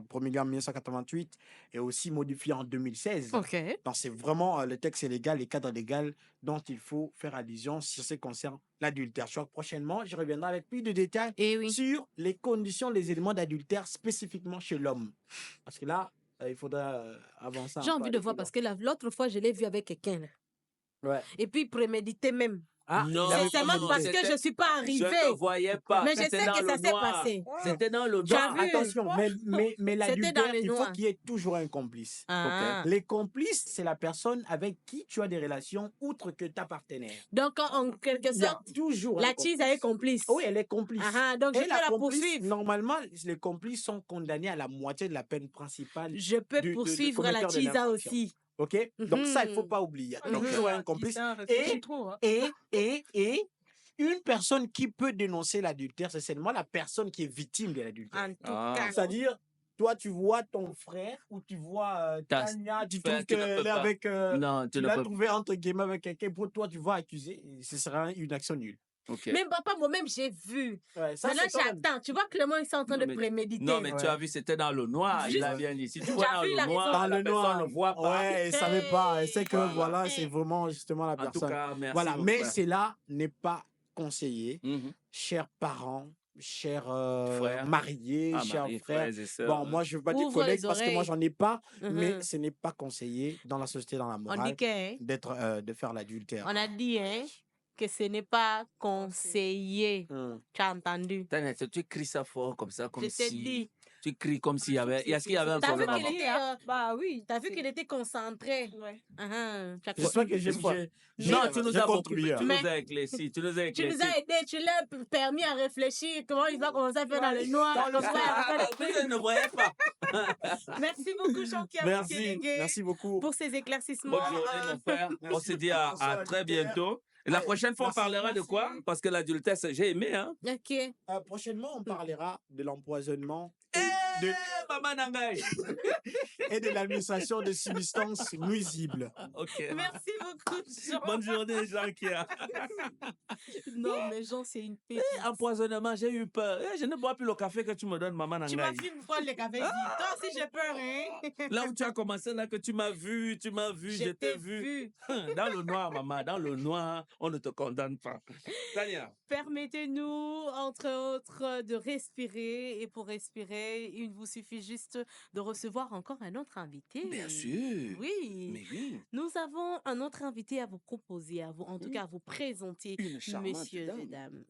promulgué en 1988 et aussi modifié en 2016. Ok. Donc, c'est vraiment le texte légal, les cadres légaux dont il faut faire allusion sur ce qui concerne l'adultère. Je crois que prochainement, je reviendrai avec plus de détails sur les conditions, les éléments d'adultère spécifiquement chez l'homme. Parce que là, il faudra avancer. J'ai envie de voir parce que l'autre fois, je l'ai vu avec quelqu'un. Ouais. Et puis prémédité même. Ah, non, c'est seulement parce que je ne suis pas arrivée. Je ne voyais pas. Mais je sais C'était dans que ça le s'est noir. passé. C'était dans le Tu as noir. vu? Attention, mais C'était l'adultère, dans le il faut noir. qu'il y ait toujours un complice. Ah. Les complices, c'est la personne avec qui tu as des relations outre que ta partenaire. Donc, en quelque Il y a sorte, toujours un la cheese elle est complice. Oui, elle est complice. Ah, donc, je Et peux la complice, poursuivre. Normalement, les complices sont condamnés à la moitié de la peine principale. Je peux poursuivre la commetteur de cheese l'infraction. aussi. OK? Donc, ça, il ne faut pas oublier. Il y a toujours un complice. Et une personne qui peut dénoncer l'adultère, c'est seulement la personne qui est victime de l'adultère. En tout cas. C'est-à-dire, toi, tu vois ton frère ou tu vois Tania, tu trouves qu'elle est avec. Non, tu tu ne l'as peux trouvé entre guillemets avec quelqu'un, pour toi, tu vas accuser. Ce sera une action nulle. Okay. Même papa, moi-même, j'ai vu. Ouais, ça, Maintenant, c'est quand même- j'attends. Tu vois, Clément, il est en train de préméditer. Non, mais tu as vu, c'était dans le noir. Il a bien dit. Si tu vois dans le noir, dans la le personne noir, ne voit pas. Ouais, elle savait pas. Elle sait que Voilà. voilà, c'est vraiment justement la En tout personne. cas, merci Voilà, beaucoup, mais frère. cela n'est pas conseillé, chers parents, chers Frère. mariés, Ah, chers mari, frères. frères et sœurs. Bon, moi, je veux pas dire Ouvre collègues les parce que moi, oreilles. j'en ai pas, mais Mhm. ce n'est pas conseillé dans la société, dans la On dit morale, que, hein, de faire l'adultère. on a dit hein, que ce n'est pas conseillé. Hum. Tu as entendu? Tania, tu cries ça fort comme ça, Je comme t'ai si... dit. Tu cries comme s'il y avait... Est-ce qu'il y avait un T'as vu problème qu'il avant? était, Bah oui. t'as vu qu'il était concentré. Ouais. Tu as J'espère que Je- j'ai pas. Non, tu nous j'ai as beaucoup... contribué, hein. Tu Mais- nous as éclairci, tu nous as Tu nous éclairci. as aidé, tu l'as permis à réfléchir. Comment il va commencer à faire dans le noir? Dans le comme ça, noir. après le truc. Je ne voyais pas. Merci beaucoup, Jean-Pierre Merci, Mukélégué, merci beaucoup. pour ces éclaircissements. Bonne journée, mon frère. On se dit à très bientôt. Et la Allez, prochaine fois, on merci, parlera de merci. quoi? Parce que l'adultère, j'ai aimé, hein? Ok. Prochainement, on parlera de l'empoisonnement Eh, Maman Nangai. et de l'administration de substances nuisibles. Ok. Merci beaucoup, Jean. Bonne journée, Jean-Pierre. Non, mais Jean, c'est une pépite. Empoisonnement, j'ai eu peur. Je ne bois plus le café que tu me donnes, Maman Tu m'as Nangai. vu me prendre le café. Toi aussi, j'ai peur, hein? Là où tu as commencé, là, que tu m'as vu, je t'ai vu. Dans le noir, maman, dans le noir, on ne te condamne pas. Tania. Permettez-nous, entre autres, de respirer. Et pour respirer, il vous suffit juste de recevoir encore un autre invité. Bien sûr. Oui. Mais oui. Nous avons un autre invité à vous proposer, en tout cas à vous présenter, Une charmante messieurs dame. et dames.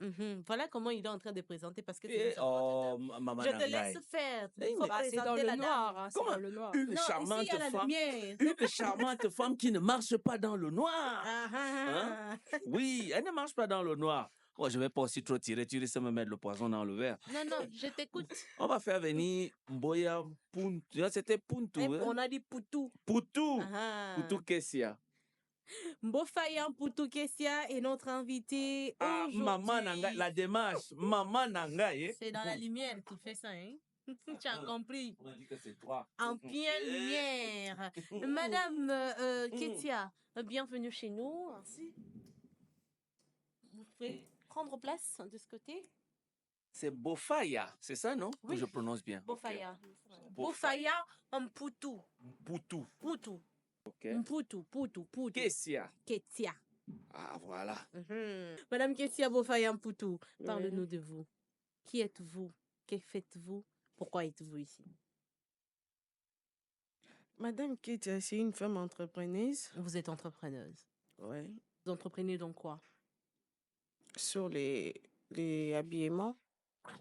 Voilà comment il est en train de présenter parce que c'est Eh, déjà trop de oh, temps. Maman Je te Nangai. laisse faire. Il Eh, faut mais- Bah, c'est dans présenter le la noir. dame. Hein, c'est Comment dans le noir. Une Non, ici, charmante il y a la femme. lumière. Une charmante femme qui ne marche pas dans le noir. Ah, ah, ah. Oui, elle ne marche pas dans le noir. Moi, je ne vais pas aussi trop tirer. Tu risques de me mettre le poison dans le verre. Non, non, je t'écoute. On va faire venir Mboya Puntu. C'était Puntu. hein? On a dit Poutou. Poutou. Ah. Poutou Kessia. Mbofayan Poutou Kessia est notre invité Ah, aujourd'hui. Maman Nangai, la démarche. Maman Nangai. C'est dans la lumière qu'il fait ça, hein? Tu as compris. On a dit que c'est toi. En pleine lumière. Madame Kessia, bienvenue chez nous. Merci. Vous pouvez prendre place de ce côté. C'est Bofaya, c'est ça, non? Oui. Que je prononce bien. Bofaya. Bofaya. Bofaya en Poutou. Poutou. Poutou. Ok. Poutou. Kessia. Kessia. Ah, voilà. Madame Kessia Bofaya en Poutou, parlez-nous de vous. Qui êtes-vous? Que faites-vous? Pourquoi êtes-vous ici? Madame Ketia, c'est une femme entrepreneuse. Vous êtes entrepreneuse. Ouais. Vous entreprenez dans quoi? Sur les habillements.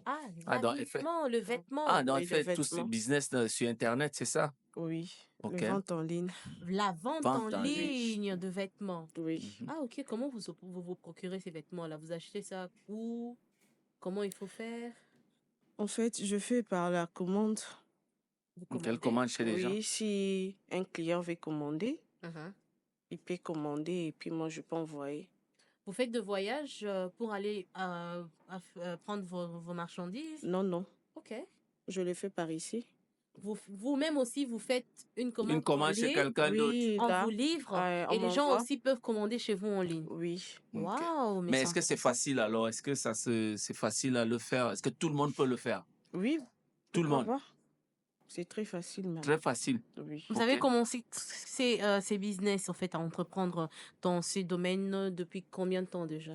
Ah, Ah, donc, elle fait- l'habillement, le vêtement. Ah, donc oui, elle le fait tous ces vêtement. business sur Internet, c'est ça? Oui. Ok. La vente en ligne. La vente Vente en en ligne de vêtements. Oui. Ah, ok. Comment vous procurez ces vêtements-là? Vous achetez ça où? Comment il faut faire? En fait, je fais par la commande. Vous Quelle commandez? commande chez les gens? Oui, si un client veut commander, Mhm. il peut commander et puis moi, je peux envoyer. Vous faites de voyages pour aller prendre vos marchandises? Non, non. Ok. Je le fais par ici. Vous-même aussi, vous faites une commande Une commande en chez ligne, quelqu'un d'autre. Oui, on là. vous livre on et les gens m'envoie. aussi peuvent commander chez vous en ligne. Oui. Waouh, Mais est-ce c'est que c'est facile alors? Est-ce que c'est facile à le faire? Est-ce que tout le monde peut le faire? Oui. Tout le pourquoi monde. pas? C'est très facile, madame. Très facile. Oui. Vous avez Ok. commencé ces business en fait à entreprendre dans ces domaines depuis combien de temps déjà?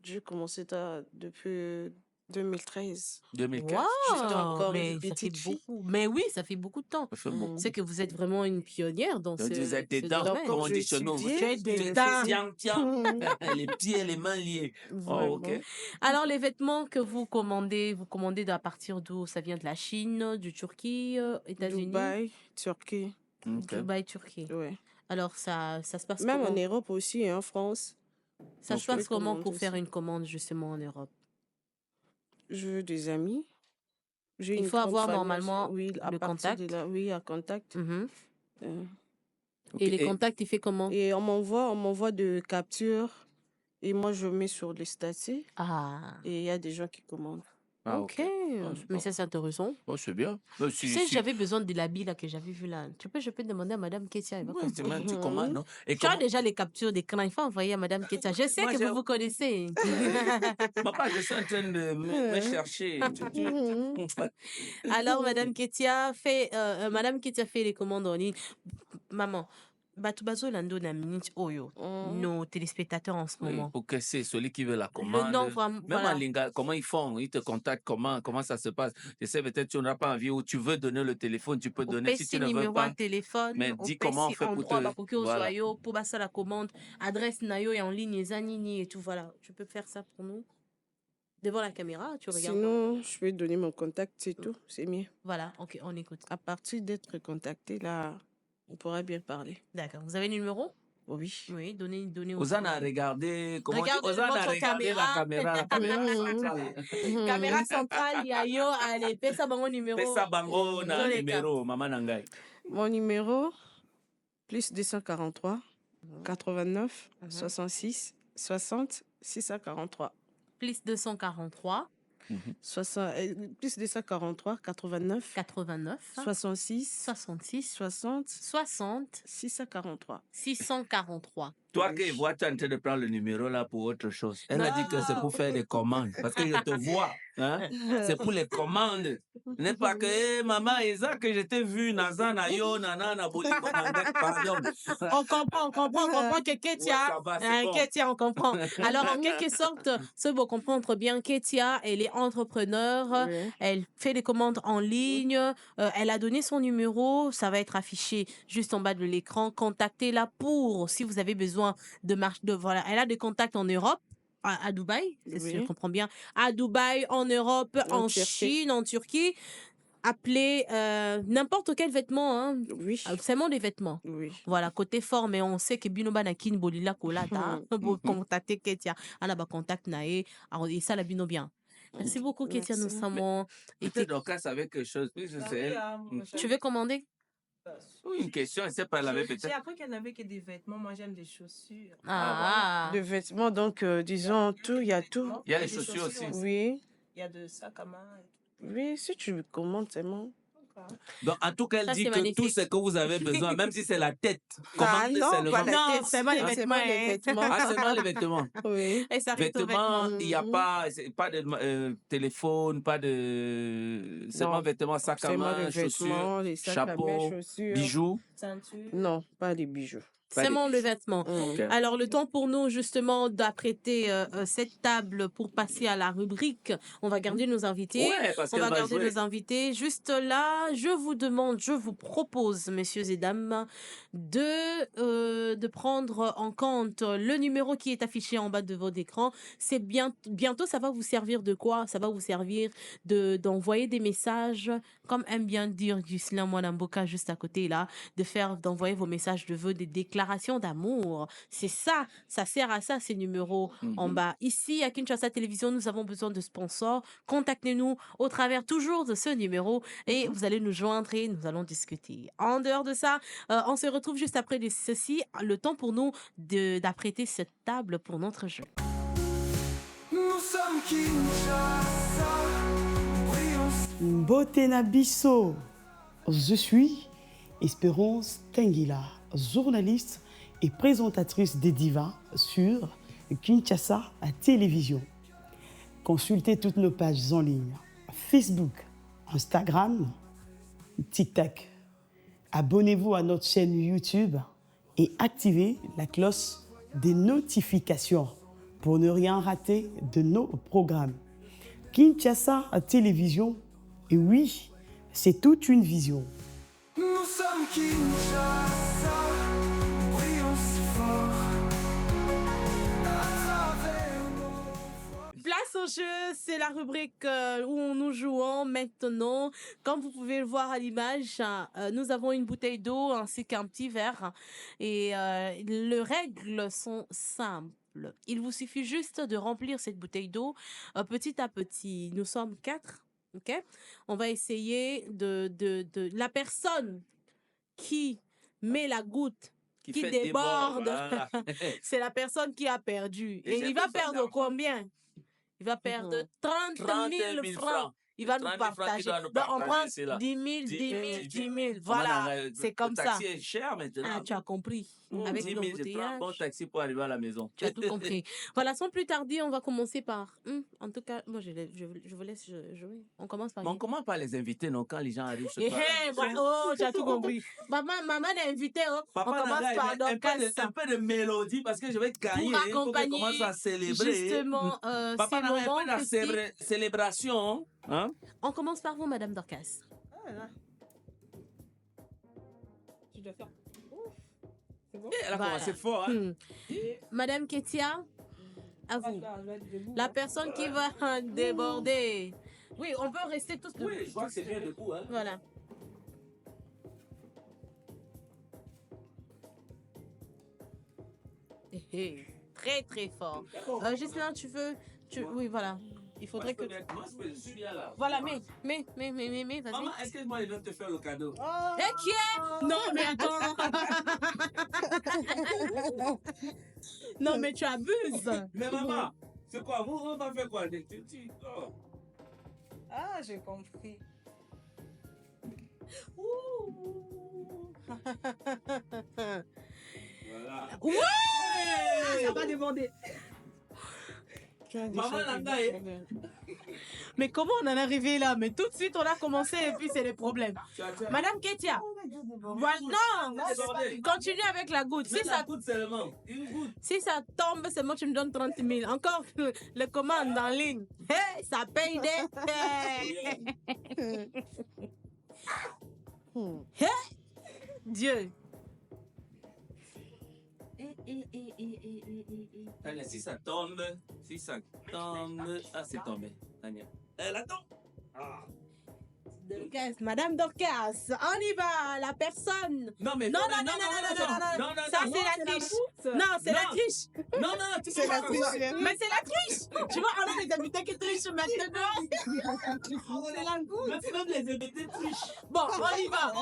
J'ai commencé depuis 2013. 2004. J'étais encore mais une ça fait petite fille. beaucoup. Mais oui, ça fait beaucoup de temps. Ça fait beaucoup. C'est que vous êtes vraiment une pionnière dans Donc, ce, vous êtes ce dedans, domaine. comme on dit chez nous. étudié, Tu es Tu es dedans. tiens, tiens. Les pieds et les mains liés. Oh, ok. Vraiment. Alors, les vêtements que vous commandez à partir d'où? Ça vient de la Chine, du Turquie, États-Unis? Dubaï, Turquie. Ok. Dubaï, Turquie. Ouais. Alors, ça se passe Même comment? en Europe aussi, en France. Ça se Ok. passe Je comment commande pour faire aussi. une commande justement en Europe? Je veux des amis. J'ai Il une faut grande avoir famille normalement aussi. Oui, à le partir de contact. là, oui, à contact. Mhm. Euh, Ok. Et les Et- contacts, il fait comment? Et on m'envoie de captures et moi je mets sur les statuts Ah, et il y a des gens qui commandent. Ah, ok. ok. Ah, c'est Mais pas- ça, c'est intéressant. Oh, c'est bien. Mais Tu sais, j'avais besoin de l'habit là que j'avais vu là. Je peux demander à Madame Ketia. Elle va Ouais, c'est comprendre. mal, tu commandes, non? Et Tu as comment... déjà les captures d'écran. Il faut envoyer à Madame Ketia. Je sais Moi, que j'ai- vous vous connaissez. Papa, je suis en train de me chercher. Alors, Madame Ketia fait les commandes en ligne. Maman, Batubazo Lando na minute Oyo, Mhm. nos téléspectateurs en ce Oui, moment. pour que c'est celui qui veut la Le nom, commande. vraiment, Même en voilà. Linga, comment ils font? Ils te contactent comment ça se passe? Je sais, peut-être tu n'as pas envie ou tu veux donner le téléphone, tu peux Au donner. Si tu PC ne veux numéro à pas, téléphone, mais au dis comment on PC fait pour endroit, te. bah, pour que Voilà. Ozoyo, pour passer la commande, adresse Nayo et en ligne, Zanini et tout, voilà. Tu peux faire ça pour nous? Devant la caméra, tu regardes. Sinon, je vais donner mon contact, c'est tout. C'est mieux. Voilà, ok, on écoute. À partir d'être contacté, là, on pourra bien parler. D'accord. Vous avez le numéro? Oui. Oui, donnez au Ozan a regardé, comment on dit? Regardez Ozan a votre regardé la caméra centrale. Caméra centrale, Yayo, allez, pesa bango numéro. Pesa bango na Dans les numéro, Maman Nangai. Mon numéro, plus 243 89 Mhm. 66 60 643. Plus 243 Plus 243 89 89 66 66 60 60 643. 643. Toi qui vois, tu es en train de prendre le numéro là pour autre chose. Elle a dit que c'est pour faire des commandes. Parce que je te vois. Hein? C'est pour les commandes. N'est pas que, maman, Isa, que je t'ai vu, Nazana, yo, Nana, Boli, pardon. On comprend que Ketia, Ouais, ça va, c'est bon. Ketia, on comprend. Alors, en quelque sorte, ce beau comprendre bien, Ketia, elle est entrepreneur, Oui. elle fait des commandes en ligne, elle a donné son numéro, ça va être affiché juste en bas de l'écran. Contactez-la pour, si vous avez besoin voilà, elle a des contacts en Europe. À Dubaï, si je Oui. comprends bien, à Dubaï, en Europe, en Turquie. Chine, en Turquie. Appelez n'importe quel vêtement, hein. Oui. Seulement des vêtements. Oui. Voilà, côté fort, mais on sait que Binoba na kin bolila kolata, pour contacter Ketia. On a ba contact nae, et ça la bino bien. Merci beaucoup, Ketia, nous Merci. sommes. Peut-être Dorcas savait quelque chose. Puisque c'est elle. Tu veux commander? Oui, une question, elle sait pas, elle avait J'ai peut-être. appris qu'elle n'avait que des vêtements. Moi, j'aime des chaussures. Ah, De vêtements, donc, disons, tout, il y a tout. Il y a les chaussures aussi. Oui. Il y a de sacs à main. Oui, si tu commandes seulement. Donc, en tout cas, elle Ça, dit c'est que magnifique. tout ce que vous avez besoin, même si c'est la tête, Ah commandez non, seulement. pas la Non, tête. seulement les Non, vêtements, seulement les hein. vêtements. Ah, seulement les vêtements. Oui. Et ça reste aux Vêtements, vêtements. il n'y a pas de téléphone, pas de. Seulement Non, vêtements, sac à seulement main, les chaussures, vêtements, les sacs à main, chapeau, chaussures. bijoux. Ceinture. Non, pas les bijoux. Seulement le vêtement. Ok. Alors, le temps pour nous, justement, d'apprêter cette table pour passer à la rubrique. On va garder nos invités. Ouais, parce On qu'elle va va garder jouer. nos invités. Juste là, je vous propose, messieurs et dames, de prendre en compte le numéro qui est affiché en bas de votre écran. C'est bientôt, ça va vous servir de quoi? Ça va vous servir d'envoyer des messages, comme aime bien dire Ghislain Mwanamboka juste à côté là, d'envoyer vos messages de vœux, des déclarations d'amour. C'est ça, ça sert à ça, ces numéros en bas. Ici, à Kinshasa Télévision, nous avons besoin de sponsors. Contactez-nous au travers toujours de ce numéro et vous allez nous joindre et nous allons discuter. En dehors de ça, on se retrouve juste après ceci. Le temps pour nous d'apprêter cette table pour notre jeu. Nous sommes Kinshasa. Mbote na biso. Je suis Espérance Tengila, journaliste et présentatrice des divas sur Kinshasa à Télévision. Consultez toutes nos pages en ligne, Facebook, Instagram, TikTok. Abonnez-vous à notre chaîne YouTube et activez la cloche des notifications pour ne rien rater de nos programmes. Kinshasa à Télévision, et oui, c'est toute une vision. Nous sommes Kinshasa. Brillons si fort. À travers nos Place au jeu, c'est la rubrique où nous jouons maintenant. Comme vous pouvez le voir à l'image, nous avons une bouteille d'eau ainsi qu'un petit verre. Et les règles sont simples. Il vous suffit juste de remplir cette bouteille d'eau petit à petit. Nous sommes 4. Ok, on va essayer la personne qui met la goutte qui fait déborde, voilà. c'est la personne qui a perdu. Et Et j'ai il va besoin perdre d'argent. combien? Il va perdre 30 000 francs. Il va nous 30 000 francs qu'il partager. doit nous Donc, on prend partager, c'est là. 10 000, 10 000, 10 000. Voilà, c'est Le comme ça. taxi est cher maintenant. Ah, tu as compris. 10 Avec 000, je prends un l'embouteillage. bon taxi pour arriver à la maison. Tu as tout compris. Voilà, sans plus tarder, on va commencer par. En tout cas, moi, je vous laisse jouer. On commence par. Mais on commence par les invités, non, quand les gens arrivent chez Eh, toi. oh, tu as tout compris. Maman est invitée. Oh. On Papa commence Nanga, par un peu de mélodie parce que je vais gagner. Pour Il faut qu'on accompagner commence à célébrer. justement Papa ces Nanga, moments un peu de festifs. célébration. Hein? On commence par vous, Madame Dorcas. Tu dois faire. Elle a Voilà. commencé fort. Hein? Madame Ketia, à vous. La personne qui va déborder. Oui, on peut rester tous debout. Oui, je vois que c'est bien debout. Hein? Voilà. Très, très fort. Justin, tu veux... Oui, voilà. Il faudrait que... Moi, je suis là. Voilà, mais, vas-y. Maman, excuse-moi, ils veulent te faire le cadeau. Et qui est? Non, mais attends. Non, mais tu abuses. Mais maman, c'est quoi? Vous, on va faire quoi? Oh. Ah, j'ai compris. Voilà. Ouais! Ça va demander. Maman Nanga, Mais comment on en est arrivé là? Mais tout de suite, on a commencé et puis c'est les problèmes. Madame Ketia, voilà, non, continue avec la goutte. Si ça, si ça tombe, c'est moi tu me donnes 30 000. Encore le commande en ligne. Hey, ça paye des... Hey, Dieu. Tania, si ça tombe, ah, c'est tombé. Tania, elle attend. Ah. Dorcas, Madame Dorcas, on y va, la personne. Non, mais non, ça c'est la triche. Non, c'est la triche. Non, tu sais pas triche. Mais c'est la triche. Tu vois, on a des invités qui trichent maintenant. C'est la goutte. Même les invités trichent. Bon, on y va.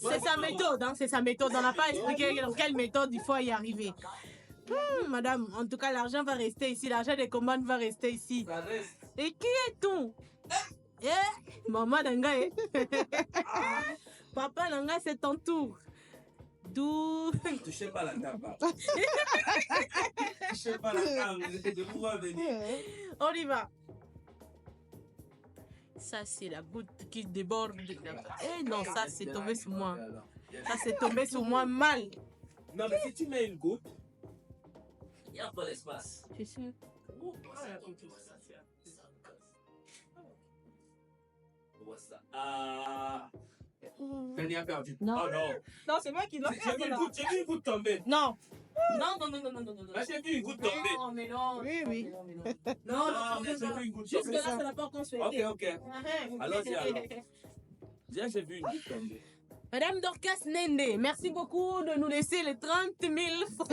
C'est sa méthode, hein, c'est sa méthode. On n'a pas expliqué dans quelle méthode il faut y arriver. Madame, en tout cas, l'argent va rester ici. L'argent des commandes va rester ici. Ça reste. Et qui est-on? Maman Nanga, Papa Nanga, c'est ton tour. D'où... Touchez pas la table. Touchez pas la table. Je pouvoir venir. On y va. Ça, c'est la goutte qui déborde. Eh non, ça, c'est tombé sur moi. Ça, c'est tombé sur moi mal. Non, mais si tu mets une goutte, il y a pas d'espace. Tu sais. Ah. Fanny a perdu. Non. Oh non. Non, c'est moi qui dois faire. J'ai vu une goutte tomber. Non. Non. Là, j'ai vu une goutte tomber. Non, mais non. Oui. Non, mais j'ai vu une goutte jusque tomber. là, ça n'a pas encore souhaité. Ok. Allons-y alors. Déjà, j'ai vu une goutte tomber. Madame Dorcas Nende, merci beaucoup de nous laisser les 30 000 francs.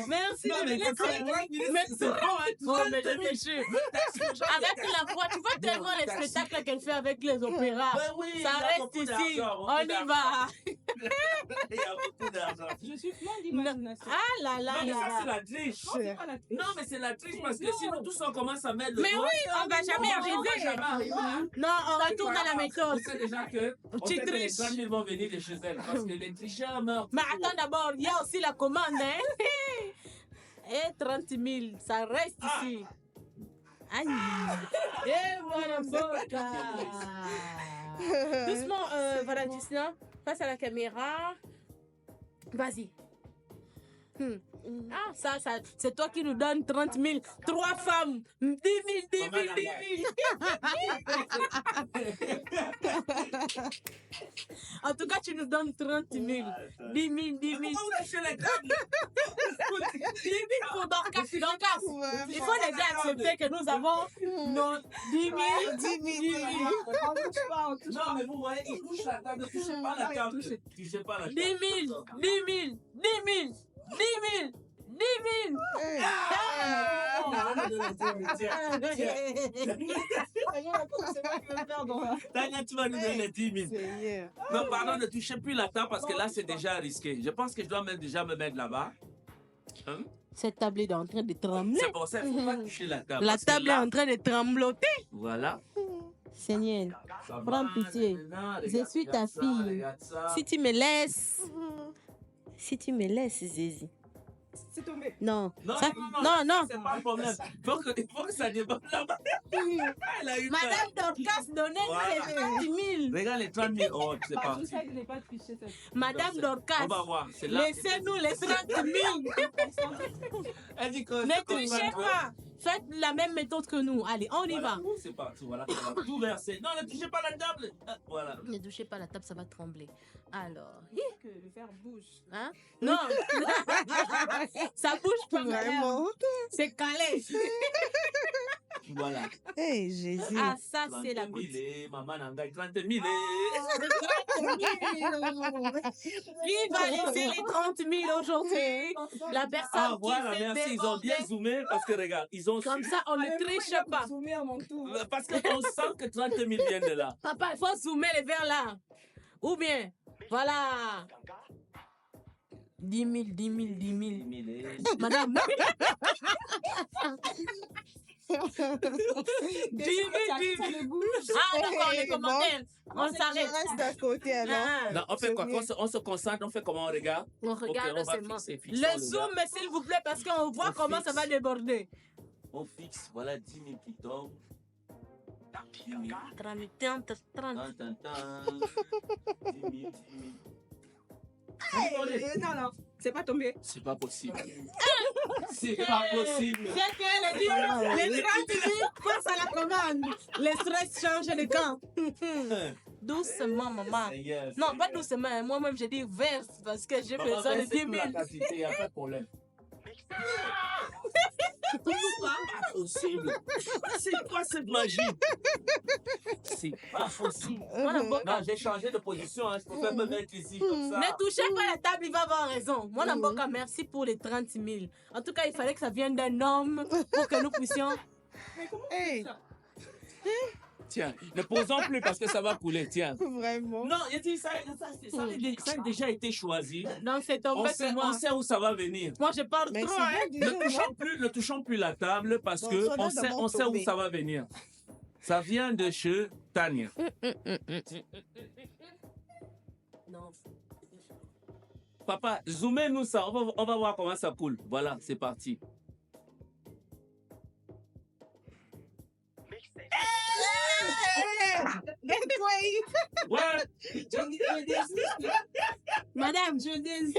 Merci de nous laisser. Merci. Oh, mais je te jure. Avec la voix, tu vois tellement les spectacles qu'elle fait avec les opéras. Ça reste ici. On y va. Il y a beaucoup d'argent. Je suis plein d'imagination. Ah là là Non, mais ça, c'est là. la triche. Non, mais c'est la triche parce que sinon, tous on commence à mettre le Mais doigt. oui, on va jamais On va jamais arriver. arriver. Non, on retourne à la méthode. On sait déjà que Tu les triches. 30 000 vont venir de chez elle parce que les tricheurs meurent. Mais attends d'abord, il y a aussi la commande, hein. Et 30 000, ça reste ici. Aïe. Et voilà, Boca. Doucement, voilà, Justin, face à la caméra. Vas-y. Ah, ça, c'est toi qui nous donnes 30 000. 3 femmes. 10 000. En tout cas, tu nous donnes 30 000. 10 000. Pourquoi vous lâchez les dames? 10 000 pour Dorcas. Il faut les accepter que nous avons nos 10 000. On touche pas. Non, mais vous voyez, ils touchent la table. Ne touchez pas la table. Touchez pas la table. 10 000. 10 000. 10 000. 10 000. 10 000. Tania, tu vas nous donner 10 000. Non, pardon, ne touchez plus la table parce que là, c'est déjà risqué. Je pense que je dois déjà me mettre là-bas. Hein? Cette table est en train de trembler. C'est pour ça qu'il ne faut pas toucher la table. La parce que table est là, en train de trembloter. Voilà. Seigneur, Ça prends va, pitié. maintenant, Je regarde, suis ta regarde ça, fille. regarde ça. Si tu me laisses. Si tu me laisses, Zézi. C'est tombé. Non. Non, Ça- non, non. c'est pas un problème. Il faut que ça déborde là-bas. Elle a eu peur. Madame Dorcas, donnez-nous Voilà. les 30 000. Regarde les 30 000. Oh, c'est parti. Madame Dorcas, On va voir. C'est là. laissez-nous les 30 000. Elle dit que Ne touchez pas. Faites la même méthode que nous. Allez, on y va. C'est parti. Voilà. On va tout verser. Non, ne touchez pas la table. Voilà. Ne touchez pas la table, ça va trembler. Alors. Que le fer bouge. Hein? Non. Ça bouge pas. Vraiment. madame. C'est calé. Voilà. Hey, Jésus. Ah, ça, 30 c'est la 000 goutte. et maman n'engage 30 000. Qui va laisser les 30 000 aujourd'hui? La personne Ah, qui voilà, s'est merci. Ils ont bien débordée. zoomé parce que regarde, ils ont Comme su. ça, on ne triche pas. Zoomer à mon tour. Parce qu'on sent que 30 000 viennent de là. Papa, il faut zoomer les verres là. Ou bien, voilà. 10 000, 10 000, 10 000. 10 000 et... Madame. 10 000, 10 000. Ah, d'accord, les commentaires. On Je s'arrête. reste à côté alors. Ah, Non, on fait quoi? On se concentre, on fait comment on regarde? on regarde on va seulement. fixons Le zoom, s'il vous plaît, parce qu'on voit On comment ça fixe. va déborder. On fixe, voilà 10 000 qui tombent. 10 000. 30, 30, 30. Tan, tan, tan. 10 000, 10 000. Non, non, c'est pas tombé. C'est pas possible. C'est pas possible. C'est que les 30 000 passent à la commande. Le stress change de camp. Doucement, maman. Seigneur, Non, pas Seigneur. doucement. Moi-même, je dis verse parce que j'ai Maman, besoin de versez 10 toute 000. la quantité, il n'y a pas de problème. Pourquoi? Pas possible. C'est quoi cette magie? C'est pas possible. Voilà, bon. Non, j'ai changé de position. Hein. Je préfère me mettre ici comme ça. Ne touchez pas la table, il va avoir raison. Moi, Namboka, merci pour les 30 000. En tout cas, il fallait que ça vienne d'un homme pour que nous puissions. Hey, Tiens, ne posons plus parce que ça va couler. Tiens. vraiment. Non, il dit ça a déjà été choisi. Non, c'est tombé sur moi. On sait où ça va venir. Moi, je parle Mais trop. c'est Hein. bien déjà, Ne touchons plus la table parce Bon, que ça doit on d'abord sait où tomber. ça va venir. Ça vient de chez Tania. Non. Papa, zoomez-nous ça. On va voir comment ça coule. Voilà, c'est parti. Ouais, Madame, je dis.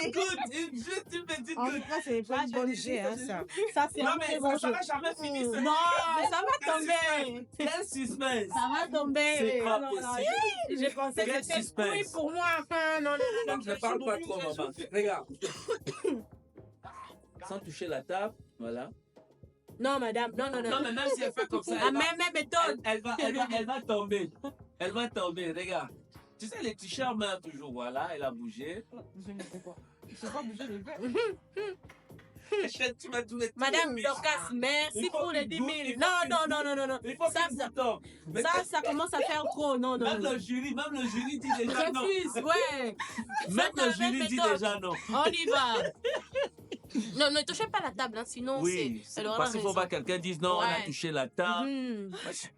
écoute, juste une petite En tout goutte. cas, c'est pas une bonne jet, hein, ça. Ça, c'est Non, un mais très bon ça jeu. va jamais finir. ce- Non, ça va tomber. Quel suspense. Ça va tomber. C'est pas Non, non, possible. je pensais que Quel c'était suspense. oui pour moi. Enfin, non, non, non. Ne parle pas trop, maman. Regarde. Sans toucher la table, voilà. Non, madame, non, non, non. Non, mais même si elle fait comme ça, La elle va, même méthode. elle va tomber. Elle va tomber, regarde. Tu sais, les t-shirts meurent toujours, voilà, elle a bougé. Je ne sais pas. Je sais pas bouger les verres. Tu m'as tout les Madame Dorcas, merci Il faut pour les qu'il 10 goûte, 000. il faut Non, qu'il- non, non, non, non, non. Il faut Ça, qu'il ça, tombe. Mais ça commence à faire trop. Non, non, même non. le jury dit déjà non. Refuse, ouais. Même Faites la le même jury dit méthode. déjà non. On y va. Non, ne touchez pas la table, hein, sinon Oui, elle aura parce qu'il faut raison. pas que quelqu'un dise non, on a Ouais. touché la table. Mhm. Wesh.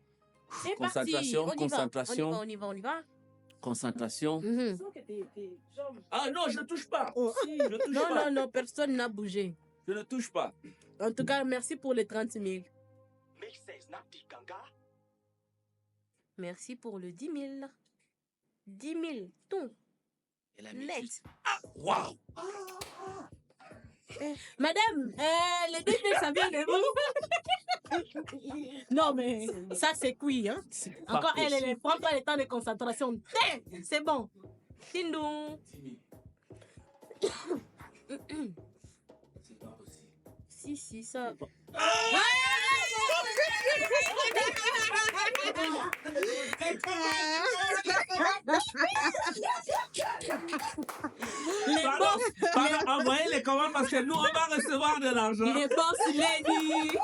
C'est Concentration, parti. concentration. On y va, on y va. Concentration. Mhm. Ah non, je ne touche pas. Oh. Je touche Non, pas. non, non, personne n'a bougé. Je ne touche pas. En tout cas, merci pour les 30 000. Merci pour le 10 000. 10 000, tout. Et la musique. Net. Ah, waouh. Madame, les 10 000, ça vient de vous? Non, mais ça, c'est cuit, hein? pas Encore, elle possible. ne prend pas le temps de concentration. C'est bon. Tindou. 10 000. C'est pas possible. Si, ça. Les boss, Pardon, envoyez les commandes parce que nous, on va recevoir de l'argent. les boss lady.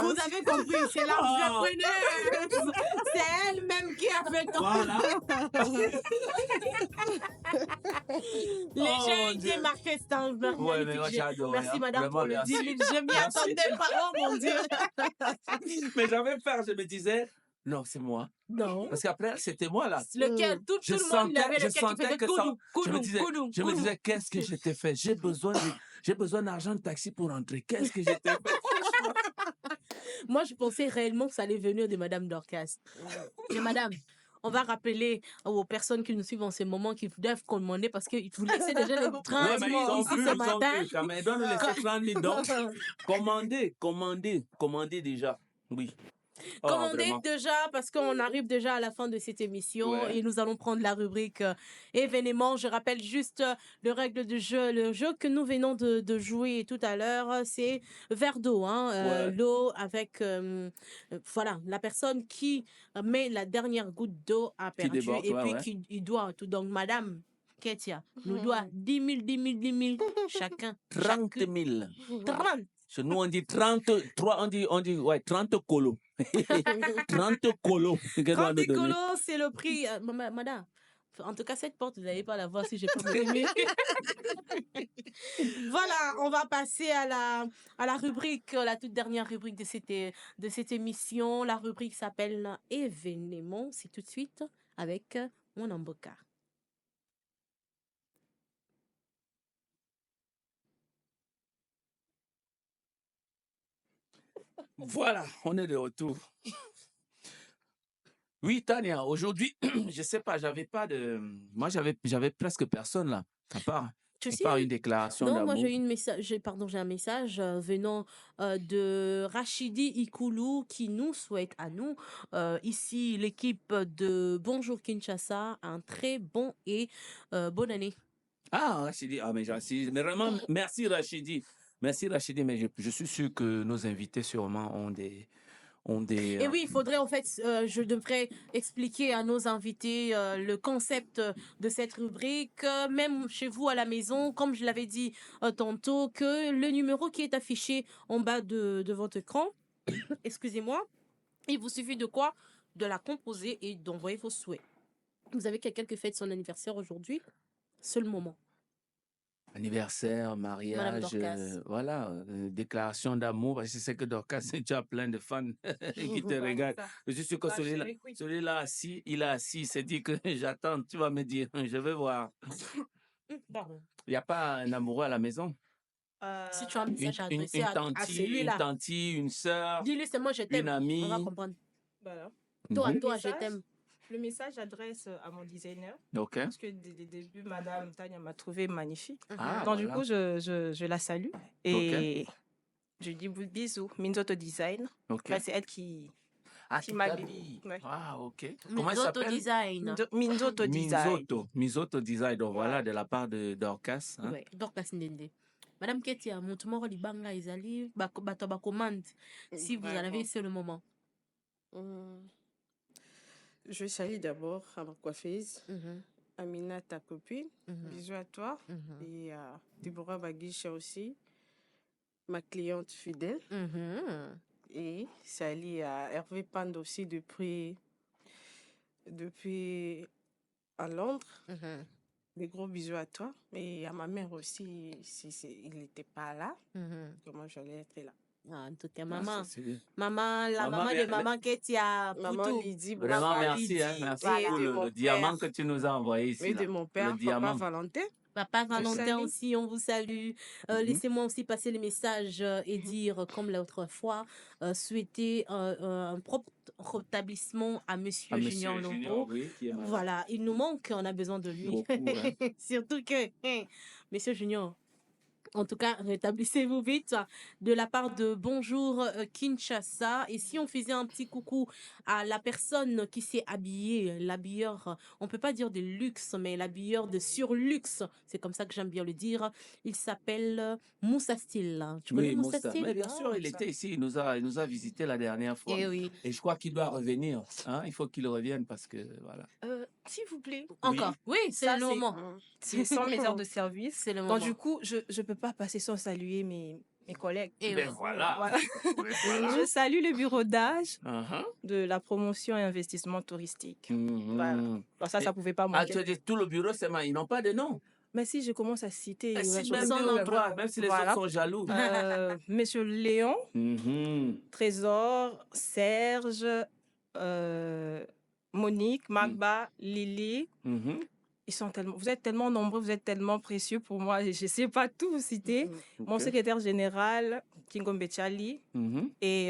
Vous avez compris, c'est l'entrepreneuse. C'est elle-même toi-même qui a fait ton... Voilà. Les Oh, gens mon étaient Dieu. marqués, c'est un Ouais, mais moi, magnifique. j'ai adoré. Merci, hein. madame, Vraiment, pour le 10 merci. 000. Je m'y Merci. attendais pas. Oh, mon Dieu. Mais j'avais peur, je me disais, non, c'est moi. Non. Parce qu'après, c'était moi là. Lequel, tout Je le monde, il sentais, avait je le cœur qui sentais faisait que ça. coudou, coudou, Je me disais, qu'est-ce que je t'ai fait? J'ai besoin d'argent de taxi pour rentrer. Qu'est-ce que je t'ai fait? Moi, je pensais réellement que ça allait venir de Madame Dorcas. Mais Madame, on va rappeler aux personnes qui nous suivent en ce moment qui doivent commander parce que vous laissez déjà les 30 Ouais, mais 000 ici ce matin. quand même. Ils doivent nous laisser 30 000 donc. Commandez déjà. Oui. Oh, Commandez vraiment. déjà parce qu'on arrive déjà à la fin de cette émission Ouais. et nous allons prendre la rubrique événements. Je rappelle juste les règles du jeu. Le jeu que nous venons de jouer tout à l'heure, c'est verre d'eau. Ouais. L'eau avec voilà, la personne qui met la dernière goutte d'eau a Qui perdu déborde, et ouais, puis ouais. qui il doit tout. Donc, Madame Ketia nous doit 10 000, 10 000, 10 000 chacun. 30 000. 30. Chez nous, on dit 33, on dit ouais, 30 colos. 30 colos. Que doit 30 nous donner. colos, c'est le prix. Madame, en tout cas, cette porte, vous n'allez pas la voir si j'ai pas me Voilà, on va passer à la rubrique, la toute dernière rubrique de cette émission. La rubrique s'appelle Événements. C'est tout de suite avec mon Amboka. Voilà, on est de retour. Oui, Tania, aujourd'hui, je sais pas, j'avais pas de. Moi, j'avais presque personne là. Tu À sais, part une déclaration non, moi d'amour. j'ai un message venant de Rachidi Ikoulou qui nous souhaite à nous, ici l'équipe de Bonjour Kinshasa, un très bon et bonne année. Ah, Rachidi, mais vraiment, merci Rachidi. Merci Rachidi, mais je suis sûr que nos invités sûrement ont des. Et oui, il faudrait en fait, je devrais expliquer à nos invités le concept de cette rubrique, même chez vous à la maison, comme je l'avais dit tantôt, que le numéro qui est affiché en bas de votre écran, excusez-moi, il vous suffit de quoi? De la composer et d'envoyer vos souhaits. Vous avez quelqu'un qui fête son anniversaire aujourd'hui? C'est le moment. Anniversaire, mariage, Dorcas. voilà, déclaration d'amour. Parce que je sais que Dorcas, tu as plein de fans qui te regardent. Je suis sûr que celui-là assis, il est assis, il s'est dit que j'attends, tu vas me dire, je vais voir. Pardon. Il n'y a pas un amoureux à la maison? Si tu as un message à adresser Une à tante, celui-là, une sœur, dis-lui c'est moi je t'aime. une amie. On va comprendre. Voilà. Toi, Mhm. toi, je t'aime. Le message, j'adresse à mon designer. Ok. Parce que dès le début, Madame Tania m'a trouvé magnifique. Ah, Donc, du voilà. coup, je la salue. Et je dis bisous. Minzoto Design. Ok. Bah, c'est elle qui Qui m'habille. t'habille. Ouais. Ah, ok. Comment elle Minzoto s'appelle? Design. Minzoto Design. Mizoto Design. Donc voilà, de la part de Dorcas. Hein? Ouais, Dorcas Ndende. Madame Ketia, mon tomorrow libanga ezali bato bacommande. Si vous en avez, c'est le moment. Je salue d'abord à ma coiffeuse, Amina, ta copine. Bisous à toi. Et à Deborah Baguicha aussi, ma cliente fidèle. Et salut à Hervé Pand aussi depuis à Londres. Des gros bisous à toi. Et à ma mère aussi, il n'était pas là. Comment j'allais être là? En tout cas, Ah, maman, ça, c'est- maman, la Maman, maman de mais- maman Ketia, Maman Poutou. Lydie, Vraiment, maman merci. Lydie. Hein, merci Voilà. pour Et de mon le diamant père. que tu nous as envoyé ici. Et de là. mon père, Le Papa diamant. Valentin. Papa Valentin salue. aussi, on vous salue. Laissez-moi aussi passer le message et dire, comme l'autre fois, souhaiter un propre rétablissement à Monsieur Junior Lombo. oui, qui est malade. Voilà, il nous manque, on a besoin de lui. Beaucoup, hein. Surtout que, Monsieur Junior, en tout cas, rétablissez-vous vite de la part de Bonjour Kinshasa. Et si on faisait un petit coucou à la personne qui s'est habillée, l'habilleur, on peut pas dire de luxe, mais l'habilleur de surluxe, c'est comme ça que j'aime bien le dire. Il s'appelle Moussa Style. Tu connais Oui, Moussa Moussa. Style? Mais bien sûr, il était ici, il nous a visité la dernière fois. Eh oui. Et je crois qu'il doit revenir. Hein? Il faut qu'il revienne parce que, voilà. S'il vous plaît. Encore. Oui, c'est Ça, le moment. C'est sans mes heures de service. C'est le Donc, moment. du coup, je ne peux pas passer sans saluer mes mes collègues. Et Ben oui. voilà. Voilà. Ben voilà. Je salue le bureau d'âge Uh-huh. de la promotion et investissement touristique. Voilà. Mhm. Alors ça Et- pouvait pas Ah, tu manquer. as dit tout le bureau, ils n'ont pas de nom. Mais si je commence à citer, Ah, il va si, sauter même, Son le nom. bureau. toi, même si les autres Voilà. sont jaloux. Monsieur Léon, Mhm. Trésor, Serge, Monique, Magba, Lily. Mhm. Vous êtes tellement nombreux, vous êtes tellement précieux pour moi. Je ne sais pas tout vous citer. Mon Ok. secrétaire général, Kingombe Chali Mhm. et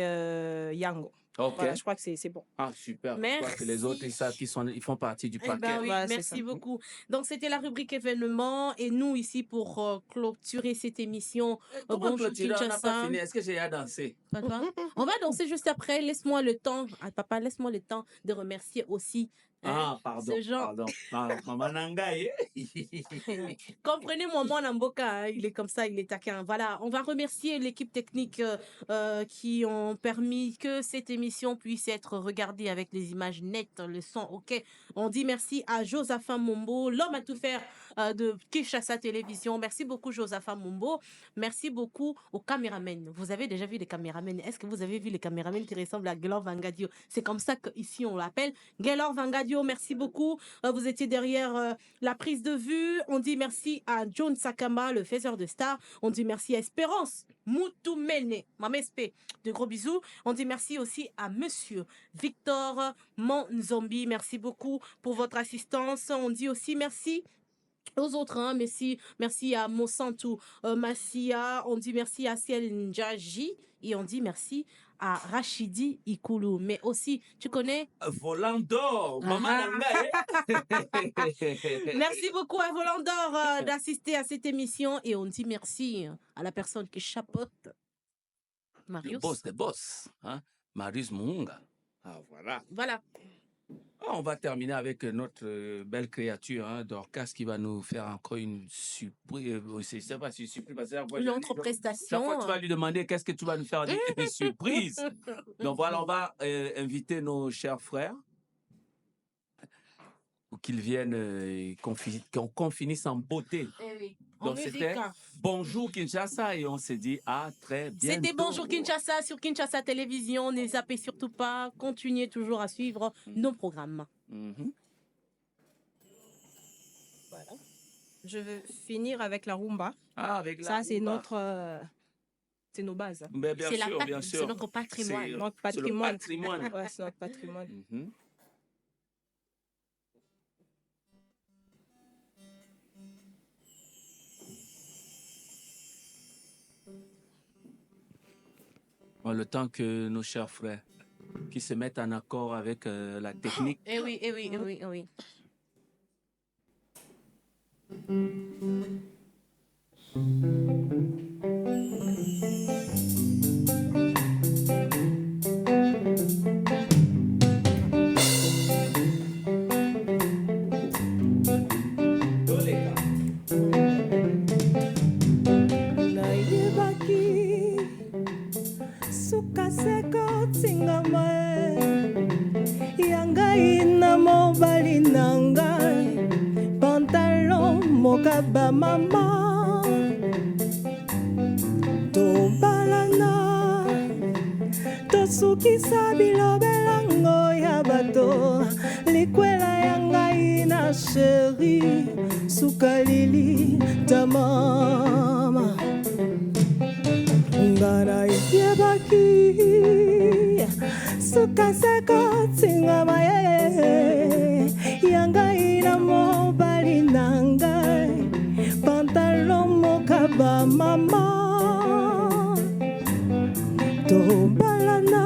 Yango. Ok. Voilà, je crois que c'est bon. Ah, super. Je crois que les autres, ils savent ils font partie du Eh ben paquet. oui, Voilà, c'est merci ça. beaucoup. Donc, c'était la rubrique événements et nous ici pour clôturer cette émission. Comment Bonjour clôturer? On n'a pas Kinshasa. fini. Est-ce que j'ai à danser? Papa, on va danser juste après. Laisse-moi le temps. Ah, papa, laisse-moi le temps de remercier aussi Ah, pardon. ce genre. Pardon. Ah, Maman Nangaye. Comprenez mon Namboka, hein, il est comme ça, il est taquin. Voilà, on va remercier l'équipe technique qui ont permis que cette émission puisse être regardée avec les images nettes, le son, ok. On dit merci à Josapha Mumbo, l'homme à tout faire de Kinshasa Télévision. Merci beaucoup Josapha Mumbo. Merci beaucoup aux caméramens. Vous avez déjà vu les caméramens? Est-ce que vous avez vu les caméramens qui ressemblent à Gaylor Vangadio? C'est comme ça qu'ici on l'appelle. Gaylor Vangadio, merci beaucoup. Vous étiez derrière la prise de vue. On dit merci à John Sakama, le faiseur de stars. On dit merci à Espérance Moutoumene, Mamespe. De gros bisous. On dit merci aussi à monsieur Victor Monzombi. Merci beaucoup pour votre assistance. On dit aussi merci aux autres, hein. Merci à Monsanto Massia. On dit merci à Ciel Njaji. Et on dit merci à Rachidi Ikoulou. Mais aussi, tu connais Volant d'or. Maman Nangaye. Merci beaucoup à Volant d'Or d'assister à cette émission et on dit merci à la personne qui chapeaute. Le Marius. boss des boss. Hein? Marius Munga. Ah, voilà. Voilà. Ah, on va terminer avec notre belle créature, hein, Dorcas, qui va nous faire encore une surprise. Je sais pas si une surprise. Parce que la fois, Une chaque entre-prestation. fois, tu vas lui demander qu'est-ce que tu vas nous faire une surprise. Donc voilà, on va inviter nos chers frères pour qu'ils viennent et qu'on finisse en beauté. Eh oui. En Donc musique, c'était hein. Bonjour Kinshasa et on s'est dit à très bientôt. C'était Bonjour Kinshasa sur Kinshasa Télévision. Ne zappez surtout pas. Continuez toujours à suivre nos programmes. Mhm. Voilà. Je vais finir avec la rumba. Ah, avec la Ça, c'est rumba. notre... c'est nos bases. Mais bien C'est la sûr, pat- bien c'est sûr. notre patrimoine. C'est, Notre c'est le patrimoine. patrimoine. Ouais, c'est notre patrimoine. Mhm. Bon, le temps que nos chers frères qui se mettent en accord avec la technique. Eh oui, eh oui, eh oui, eh oui. nayebaki suka seko tingama ya ngai na mobali na ngai pantalon mokaba mama tobalana tosukisa bilobelango ya bato likwela ya ngai na sheri suka lili tamama ngana yebaki suka seko tingama ye ya ngai na mobali na ngai pantalon mokaba mama tobalana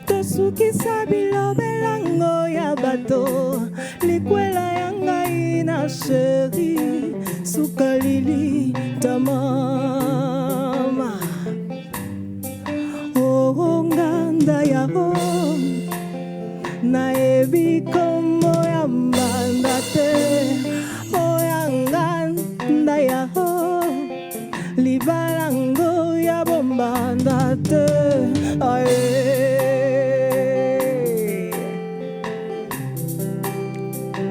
tosukisa bilobelango ya bato likwela ya ngai na sheri suka lili tamama oh nganda ya ho nayebi kombo ya mbanda te oh ya nganda ya ho libalango ya bombanda te aye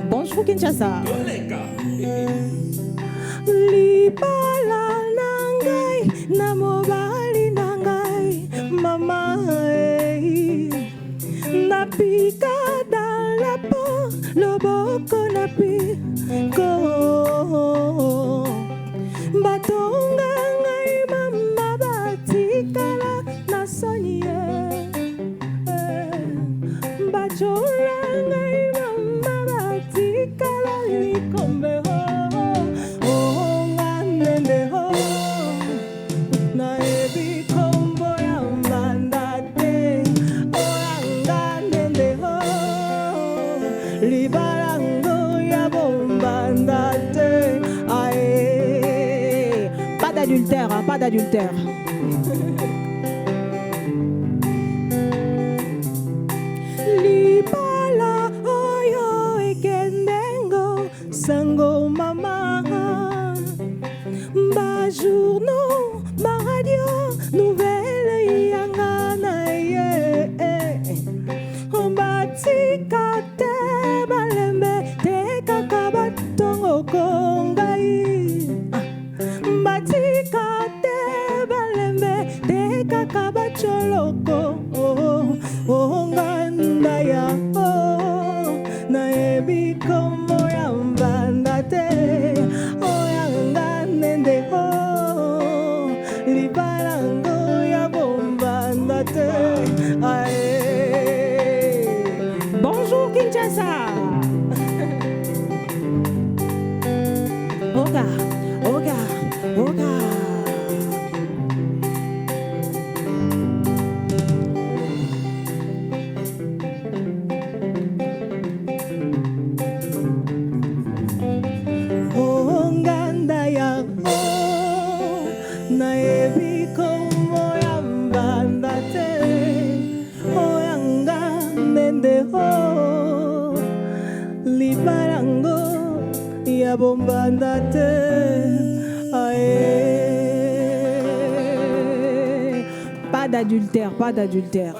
bonjour Kinshasa libala na ngai na mobali na ngai mama napika dans la peau loboko napiko batonga ngai mama batikala na soni bachola ngai mama batikala likombe nganende nayebi kombo ya mbanda te oyanganende libalango ya bombanda te ae pas d'adultère hein, pas d'adultère libala oyo ekendengo sango mama bajournaux baradio nouvelle yanga na ye batika te balembe te kaka batongo kongai batika te balembe te kaka bacholoko nganda ya nayebi kombo ya mbanda te oyanga nende libalango ya bombanda te bonjour Kinshasa oga oga oga nganda yango nayebi kombo ya mbanda te oyanga ndende libalango ya bombanda te pas d'adultère pas d'adultère